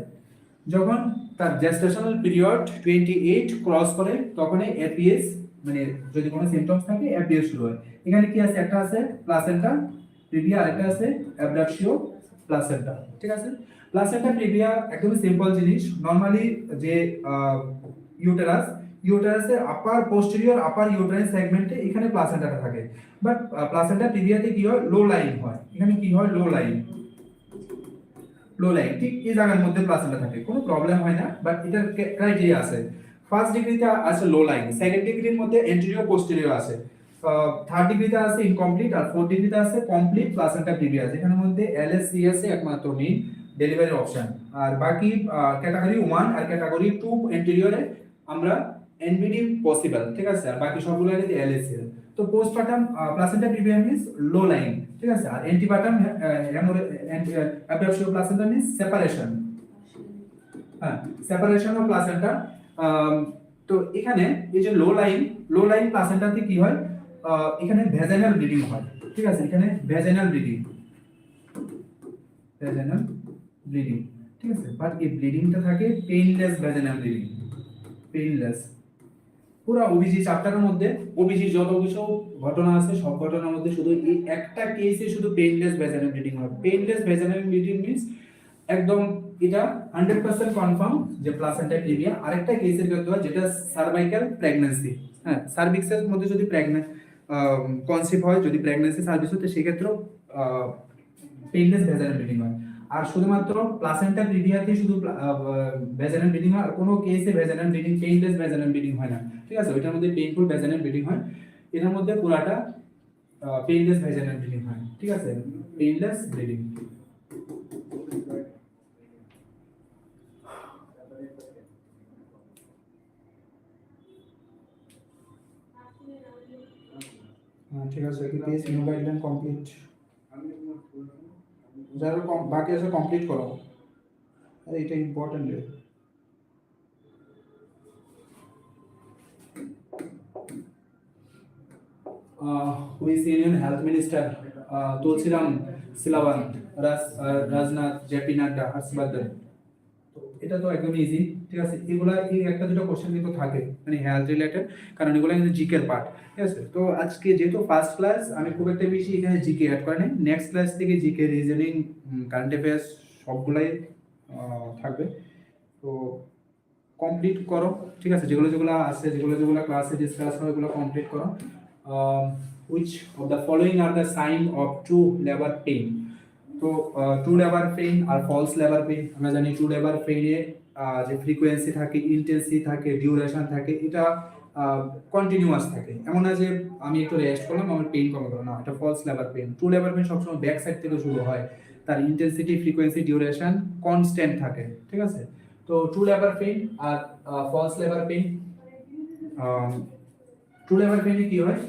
যখন তার জেস্টেশনাল পিরিয়ড 28 ক্রস করে তখন এপিএস, মানে যদি কোনো সিম্পটমস থাকে এপিএস শুরু হয়। এখানে কি আছে, একটা আছে প্লাসেন্টা প্রিভিয়া, আরেকটা আছে অ্যাবডাকশিও প্লাসেন্টা, ঠিক আছে। প্লাসেন্টা প্রিভিয়া একদমই সিম্পল জিনিস। নরমালি যে ইউটেরাসের আপার পোস্টেরিয়র আপার ইউটেরাইন সেগমেন্টে এখানে প্লাসেন্টাটা থাকে, বাট প্লাসেন্টা প্রিভিয়াতে কি হয়, লো লাইন হয়। এখানে কি হয়, লো লাইন ঠিক এই জায়গার মধ্যে প্লাসেন্টা থাকে, কোনো প্রবলেম হয় না, বাট এটার ক্রাইটেরিয়া আছে। ফার্স্ট ডিগ্রিতে আছে লো লাইন, সেকেন্ড ডিগ্রির মধ্যে এন্টেরিয়র পোস্টেরিয়র আছে, থার্ড ডিগ্রিতে আছে ইনকমপ্লিট, আর ফোর্থ ডিগ্রিতে আছে কমপ্লিট প্লাসেন্টা প্রিভিয়া, যেখানের মধ্যে এলএসসিএস একমাত্র মেইন ডেলিভারি অপশন। আর বাকি ক্যাটাগরি 1 আর ক্যাটাগরি 2 এন্টেরিয়রে আমরা এনবিডি পসিবল, ঠিক আছে, আর বাকি সবগুলো আছে এলএসসিএল। তো পোস্টপার্টাম প্লাসেন্টা প্রিভিয়া মিন্স লো লাইন, ঠিক আছে, আর অ্যান্টিপার্টাম অ্যাবডাকশন প্লাসেন্টা মিন্স সেপারেশন, হ্যাঁ, সেপারেশন অফ প্লাসেন্টা। তো এখানে এই যে লো লাইন প্লাসেন্টাতে কি হয়, এখানে ভ্যাজাইনাল ব্লিডিং হয়, ঠিক আছে, এখানে ভ্যাজাইনাল ব্লিডিং, ঠিক আছে, বাট এই ব্লিডিংটা থাকে পেইনলেস ভ্যাজাইনাল ব্লিডিং, পেইনলেস। পুরো ওবিজি চ্যাপ্টারের মধ্যে ওবিজি যত কিছু ঘটনা আছে সব ঘটনার মধ্যে শুধু এই একটা কেসে শুধু পেইনলেস ভ্যাজাইনাল ব্লিডিং হয়। পেইনলেস ভ্যাজাইনাল ব্লিডিং মিন্স একদম এটা 100% কনফার্ম যে প্লাসেন্টা প্রিভিয়া। আরেকটা কেসের ক্ষেত্রে হয় যেটা সার্ভাইকাল প্রেগন্যান্সি, হ্যাঁ, সার্ভিক্সের মধ্যে যদি কনসিভ হয়, যদি প্রেগন্যান্সি সার্ভিস হতে, সেক্ষেত্রেও পেইনলেস ভ্যাজাইনাল ব্লিডিং হয়। আর শুধুমাত্র প্লাসেন্টা প্রিভিয়াতে শুধু ভ্যাজাইনাল ব্লিডিং হয়, আর কোনো কেসে vaginal bleeding painless vaginal bleeding হয় না, ঠিক আছে, ওইটার মধ্যে পেইনফুল ভ্যাজাইনাল ব্লিডিং হয়, এটার মধ্যে পুরাটা পেইনলেস ভ্যাজাইনাল ব্লিডিং হয়, ঠিক আছে, পেইনলেস ব্লিডিং। ঠিক আছে, কি পেজ নিউ গাইডলাইন কমপ্লিট, যারা বাকি আছে কমপ্লিট করো। আরে এটা ইম্পর্টেন্ট রে। Which union health minister Tulsiram Silawat Rajnath JP Nadda Harshvardhan? এটা তো একদম ইজি, ঠিক আছে। এগুলা এই একটা দুটো কোশ্চেন কিন্তু থাকে মানে হেলথ রিলেটেড, কারণ এগুলো কিন্তু জিকে এর পার্ট, ঠিক আছে। তো আজকে যেহেতু ফার্স্ট ক্লাস, আমি খুব একটা বেশি এখানে জিকে অ্যাড করি নাই। নেক্সট ক্লাস থেকে জিকে, রিজনিং, কারেন্ট অ্যাফেয়ার্স সবগুলাই থাকবে। তো কমপ্লিট করো, ঠিক আছে। যেগুলো যেগুলো আছে, যেগুলো যেগুলো ক্লাসে ডিসকাস হয়, ওগুলো কমপ্লিট করো। which of the following are the sign of true labor pain? তো ট্রু লেবার পেইন আর ফলস লেবার পেইন, আমরা জানি ট্রু লেবার পেইনে যে ফ্রিকোয়েন্সি থাকে, ইন্টেন্সিটি থাকে, ডিউরেশন থাকে, এটা কন্টিনিউয়াস থাকে। এমন না যে আমি একটু রেস্ট করলাম আমার পেইন কমে গেল, না, এটা false labour pain. True labour pain সবসময় ব্যাক সাইড থেকে শুরু হয়, তার ইন্টেন্সিটি, ফ্রিকোয়েন্সি, ডিউরেশন কনস্ট্যান্ট থাকে, ঠিক আছে। তো ট্রু লেবার পেইন আর false labour pain, true labour পেইনে কি হয়,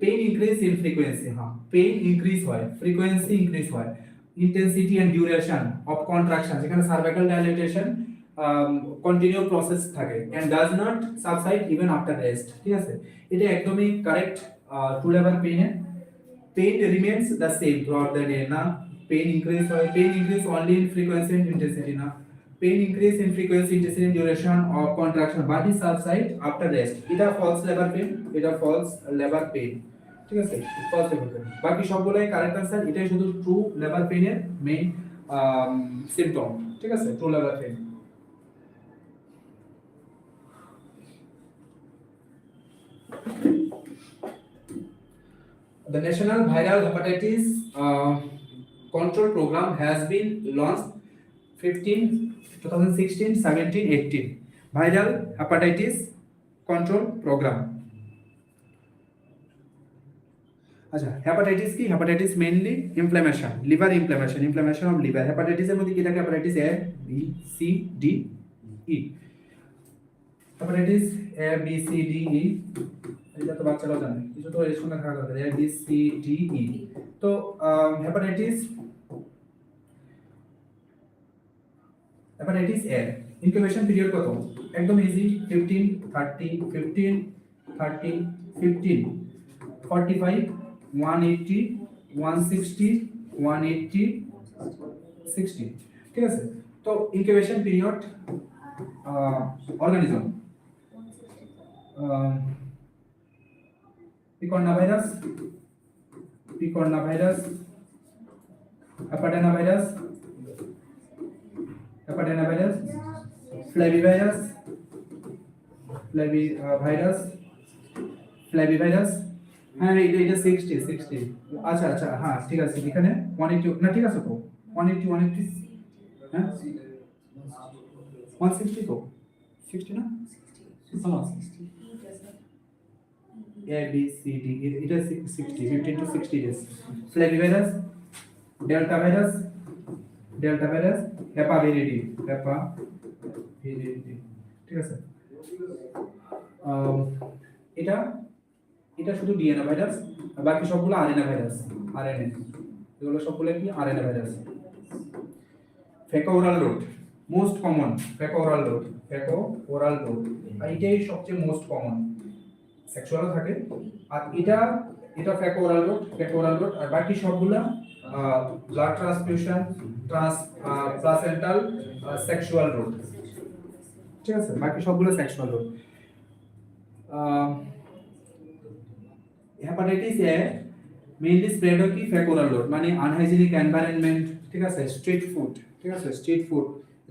পেইন ইনক্রিজ ইন ফ্রিকোয়েন্সি, হ্যাঁ পেইন ইনক্রিজ হয়, ফ্রিকোয়েন্সি ইনক্রিজ হয়, intensity and duration of contraction, যেখানে সার্ভাইকাল ডাইলেটেশন কন্টিনিউ প্রসেস থাকে and does not subside even after rest, ঠিক আছে। এটা একদমই কারেক্ট। ট্রু লেবার পেইনে pain remains the same throughout the day, না পেইন ইনক্রিজ হয়, pain increase only in frequency and intensity, না pain increase in frequency, intensity, duration of contraction but is subside after rest. এটা ফলস লেবার পেইন, এটা ফলস লেবার পেইন, ঠিক আছে, ফলস লেবার পেইন। বাকি সবগুলাই কারেক্ট आंसर, এটাই শুধু ট্রু লেবার পেইনের মেইন সিম্পটম, ঠিক আছে, true labour pain. The National Viral Hepatitis Control Program has been launched 2016, 17, 18. Viral Hepatitis Control Program. আচ্ছা, হেপাটাইটিস কি? Hepatitis mainly inflammation, liver inflammation, inflammation of liver. হেপাটাইটিসের মধ্যে কি থাকে? Hepatitis A, B, C, D, E. Hepatitis A, B, C, D, E, এটা তো বাচ্চারাও জানে, কিছু তো এর সঙ্গে থাকা দরকার, এ, বি, সি, ডি, ই। তো হেপাটাইটিস এ ইনকিউবেশন পিরিয়ড কত? একদম ইজি, 15, 30, 15, 30, 15, 45, 180, 160, 180, 60, ঠিক আছে। তো incubation period organism, picorna virus, হেপাটাইনা ভাইরাস, ফ্লাভিভাইরাস, হ্যাঁ এটা 60। আচ্ছা আচ্ছা, হ্যাঁ ঠিক আছে, এখানে 180 না, ঠিক আছে তো 180, হ্যাঁ 160 তো 60 না, A B C D, এটা 60, 15 to 60 days। ফ্লাভিভাইরাস, ডেল্টা ভাইরাস, হেপাভিরিডি, ঠিক আছে। এটা শুধু ডিএনএ ভাইরাস, আর বাকি সবগুলো আরএনএ ভাইরাস, এগুলো সবগুলো কি? RNA virus. Feco-oral route most common, feco-oral route, আর এটাই সবচেয়ে মোস্ট কমন, সেক্সুয়ালও থাকে। আর এটা ফেকোরাল রুট, আর বাকি সবগুলো blood transfusion, placental, sexual route, ঠিক আছে, বাকি সবগুলো sexual route. Hepatitis A mainly spread হয় কি? ফেকোরাল রুট, মানে আনহাইজিনিক এনভায়রনমেন্ট, ঠিক আছে, স্ট্রিট ফুড,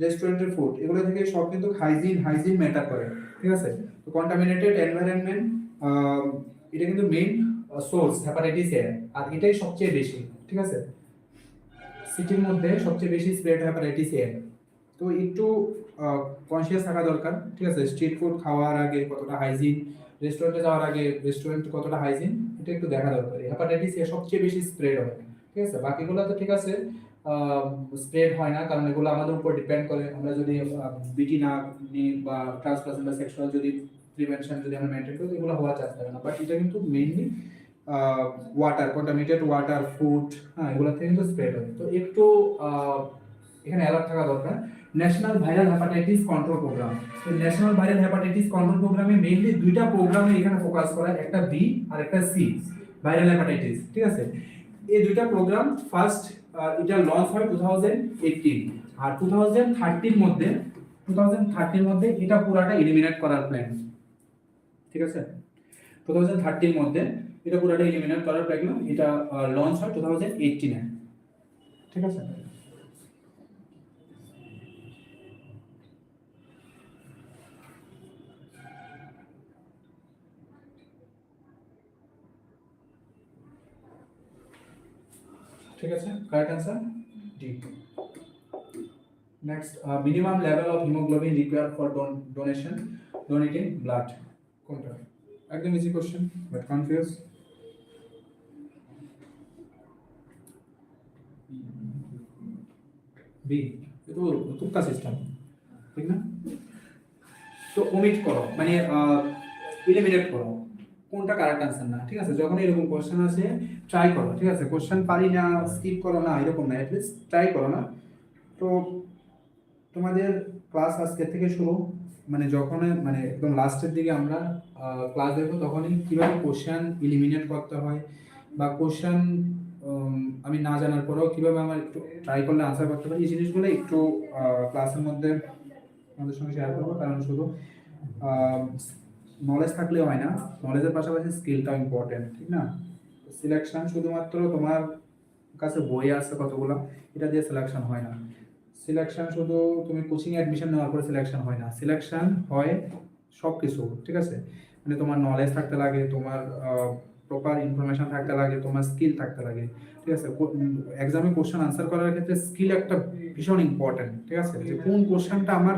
রেস্টুরেন্টের ফুড, এগুলো থেকে সব কিন্তু হাইজিন ম্যাটার করে, ঠিক আছে। তো কন্টামিনেটেড এনভায়রনমেন্ট, এটা কিন্তু মেইন সোর্স হেপাটাইটিস এ, আর এটাই সবচেয়ে বেশি, ঠিক আছে। সিটির মধ্যে সবচেয়ে বেশি স্প্রেড হেপাটাইটিস এ। তো একটু কনসিয়াস থাকা দরকার, ঠিক আছে। স্ট্রিট ফুড খাওয়ার আগে কতটা হাইজিন, রেস্টুরেন্টে যাওয়ার আগে রেস্টুরেন্ট কতটা হাইজিন, এটা একটু দেখা দরকার। হেপাটাইটিস এ সবচেয়ে বেশি স্প্রেড হয়, ঠিক আছে। বাকিগুলো তো ঠিক আছে, স্প্রেড হয় না, কারণ এগুলো আমাদের উপর ডিপেন্ড করে। আমরা যদি বিটি না নিই বা ট্রান্সপ্লাসেন্ট বা সেক্সুয়াল যদি প্রিভেনশন যদি আমরা মেনটেন করি, এগুলো হওয়ার চান্স থাকে না। বাট এটা কিন্তু mainly water, contaminated water, food, হ্যাঁ, এগুলো থেকে কিন্তু স্প্রেড হয়। তো একটু এখানে অ্যালার্ট থাকা দরকার। National viral hepatitis control programme, তো ন্যাশনাল ভাইরাল হেপাটাইটিস কন্ট্রোল প্রোগ্রামে মেইনলি দুইটা প্রোগ্রামে এখানে ফোকাস করা, একটা বি আর একটা সি, ভাইরাল হেপাটাইটিস, ঠিক আছে। এই দুইটা প্রোগ্রাম ফার্স্ট এটা লঞ্চ হয় 2018, আর 2030 মধ্যে এটা পুরাটা এলিমিনেট করার প্ল্যান, ঠিক আছে। 2030 মধ্যে এটা পুরাটা এলিমিনেট করার প্ল্যান, এটা লঞ্চ হয় 2018 এ, ঠিক আছে। ঠিক আছে, correct answer D. Next, minimum level of haemoglobin required for donating blood, কোনটা? একদম easy question but confuse. B, এটা তো তুক্কা সিস্টেম, ঠিক না? তো ওমিট করো, মানে এলিমিনেট করো, কোনটা কারেক্ট आंसर না, ঠিক আছে। যখন এরকম কোশ্চেন আসে ট্রাই করো, ঠিক আছে। কোশ্চেন পারি না স্কিপ করো না, এরকম না, অ্যাটলিস্ট ট্রাই করো না। তো তোমাদের ক্লাস আজকে থেকে শুরু, মানে যখন মানে একদম লাস্টের দিকে আমরা ক্লাস দেখবো, তখনই কিভাবে কোশ্চেন এলিমিনেট করতে হয়, বা কোশ্চেন আমি না জানার পরেও কিভাবে আমার একটু ট্রাই করলে আনসার করতে পারি, এই জিনিসগুলো একটু ক্লাসের মধ্যে আমাদের সঙ্গে শেয়ার করবো। কারণ শুধু নলেজ থাকলে হয় না, নলেজের পাশাপাশি স্কিলটাও ইম্পর্টেন্ট, ঠিক না? সিলেকশন শুধুমাত্র তোমার কাছে বই আছে কতগুলো, এটা দিয়ে সিলেকশন হয় না। সিলেকশন শুধু তুমি কোচিং অ্যাডমিশন নেওয়ার পরে সিলেকশন হয় না, সিলেকশন হয় সব কিছু, ঠিক আছে। মানে তোমার নলেজ থাকতে লাগে, তোমার প্রপার ইনফরমেশন থাকতে লাগে, তোমার স্কিল থাকতে লাগে, ঠিক আছে। এক্সামে কোশ্চেন আনসার করার ক্ষেত্রে স্কিল একটা ভীষণ ইম্পর্টেন্ট, ঠিক আছে। যে কোন কোশ্চেনটা আমার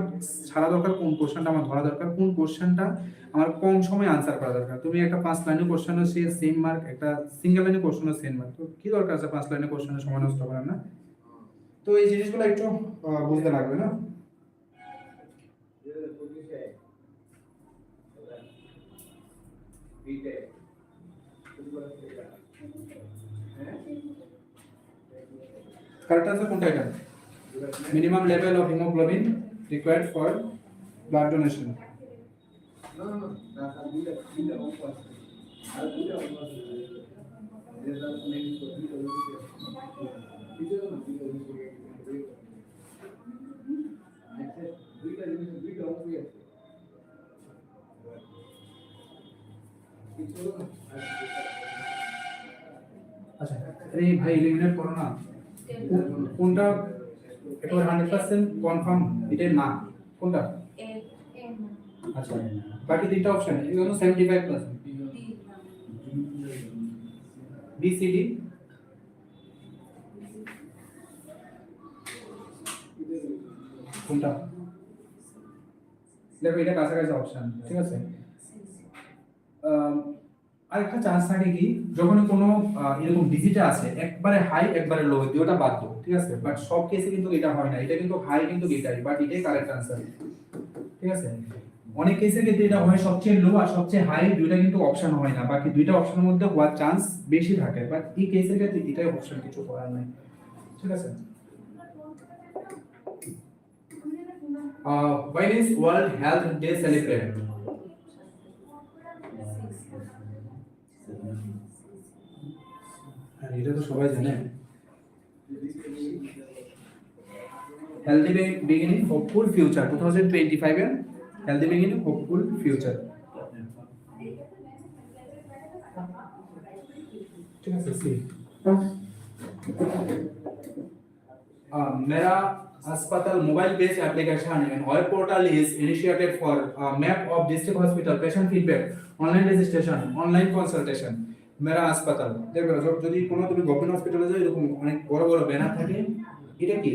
ছাড়া দরকার, কোন কোশ্চেনটা আমার ধরা দরকার, কোন কোশ্চেনটা আমার কম সময় আনসার করা দরকার। তুমি একটা 5 লাইনের কোশ্চেনও সেম মার্ক, একটা সিঙ্গেল লাইনের কোশ্চেনও সেম মার্ক, তো কি দরকার আছে 5 লাইনের কোশ্চেনের সময় নষ্ট করার, না? তো এই জিনিসগুলো একটু বুঝতে লাগবে, না? কারেক্ট आंसर কোনটা এটা? Minimum level of haemoglobin required for blood donation. আচ্ছা, আরে ভাই এলিমিনেট করো না, কোনটা একেবারে 100% কনফার্ম এটা না, কোনটা? আচ্ছা, বাকি তিনটা অপশন এগুলো 75%, বি সি ডি, কোনটা? দেখো এটা কাছাকাছি অপশন, ঠিক আছে। আরেকটা চান্স থাকে কি, যখন কোনো এরকম ডিজিটে আছে একবারে হাই একবারে লো, দুটোটা বাদ দাও, ঠিক আছে। বাট সব কেসে কিন্তু এটা হয় না, এটা কিন্তু হাই কিন্তু এটাই, বাট এটাই কারেক্ট আনসার, ঠিক আছে। অনেক কেসে কিন্তু এটা হয় সবচেয়ে লো আর সবচেয়ে হাই, দুইটা কিন্তু অপশন হয় না, বাকি দুইটা অপশনের মধ্যে হওয়ার চান্স বেশি থাকে, বাট এই কেসের ক্ষেত্রে এটাই অপশন, কিছু করার নাই, ঠিক আছে। when is world health day celebrated? এটা তো সবাই জানে, হেলদি বিগিনিং হোপফুল ফিউচার 2025 এর হেলদি বিগিনিং হোপফুল ফিউচার, ঠিক আছে। সি, मेरा अस्पताल mobile based application and web portal is initiated for a map of district hospital patient feedback, online registration, online consultation। मेरा अस्पताल দেখো, যদি কোনো তুমি গভর্নমেন্ট হসপিটালে যাও এরকম অনেক বড় বড় ব্যানার থাকে, এটা কি?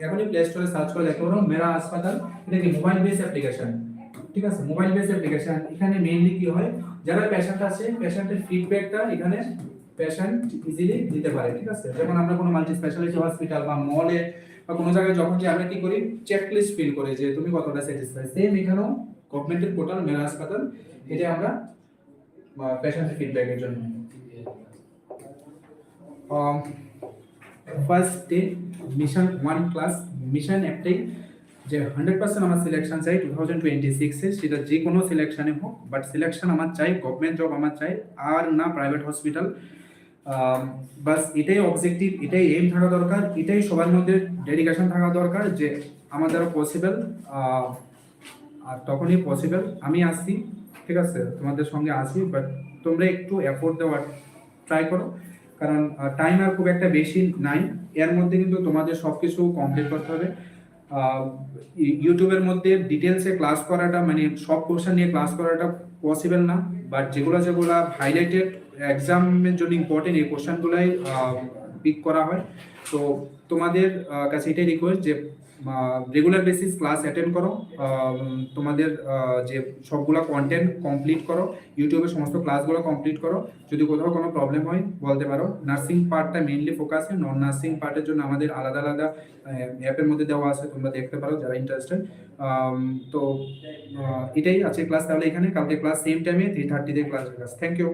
এখনই প্লে স্টোরে সার্চ করে দেখতে পারো মেরা হাসপাতাল, এটা কি মোবাইল বেস অ্যাপ্লিকেশন, ঠিক আছে। মোবাইল বেস অ্যাপ্লিকেশন, এখানে মেইনলি কি হয়, যারা পেশেন্ট আছে পেশেন্টের ফিডব্যাকটা এখানে পেশেন্ট ইজিলি দিতে পারে, ঠিক আছে। যখন আমরা কোনো মাল্টি স্পেশালিটি হসপিটাল বা মলে বা কোনো জায়গায় যখন যে আমরা কি করি, চেক লিস্ট ফিল করি যে তুমি কতটা স্যাটিসফাই, সেম এখানেও গভর্নমেন্টের পোর্টাল মেরা হাসপাতাল, এটা আমরা পেশেন্টের ফিডব্যাকের জন্য। First day mission 1 class, mission একটাই যে 100% আমার সিলেকশন চাই 2026-এ, সেটা যে কোনো সিলেকশনে হোক, বাট সিলেকশন আমার চাই, গভর্নমেন্ট জব আমার চাই, আর না প্রাইভেট হসপিটাল। বাস এটাই অবজেক্টিভ, এটাই এম থাকা দরকার, এটাই সবার মধ্যে ডেডিকেশন থাকা দরকার যে আমাদের পসিবল। আর তখনই পসিবল আমি আসি, ঠিক আছে, তোমাদের সঙ্গে আসি, বাট তোমরা একটু এফোর্ট দেওয়ার ট্রাই করো, কারণ টাইম আর খুব একটা বেশি নাই। এর মধ্যে কিন্তু তোমাদের সব কিছু কমপ্লিট করতে হবে। ইউটিউবের মধ্যে ডিটেলসে ক্লাস করাটা, মানে সব কোশ্চেন নিয়ে ক্লাস করাটা পসিবল না, বাট যেগুলো যেগুলো হাইলাইটেড এক্সামের জন্য ইম্পর্টেন্ট, এই কোশ্চেনগুলাই পিক করা হয়। তো তোমাদের কাছে এটাই রিকোয়েস্ট যে রেগুলার বেসিস ক্লাস অ্যাটেন্ড করো, তোমাদের যে সবগুলো কন্টেন্ট কমপ্লিট করো, ইউটিউবের সমস্ত ক্লাসগুলো কমপ্লিট করো। যদি কোথাও কোনো প্রবলেম হয় বলতে পারো। নার্সিং পার্টটা মেইনলি ফোকাস, নন নার্সিং পার্টের জন্য আমাদের আলাদা আলাদা অ্যাপের মধ্যে দেওয়া আছে, তোমরা দেখতে পারো যারা ইন্টারেস্টেড। তো এটাই আছে ক্লাস, তাহলে এখানে কালকে ক্লাস সেম টাইমে 3:30 ক্লাস। Thank you.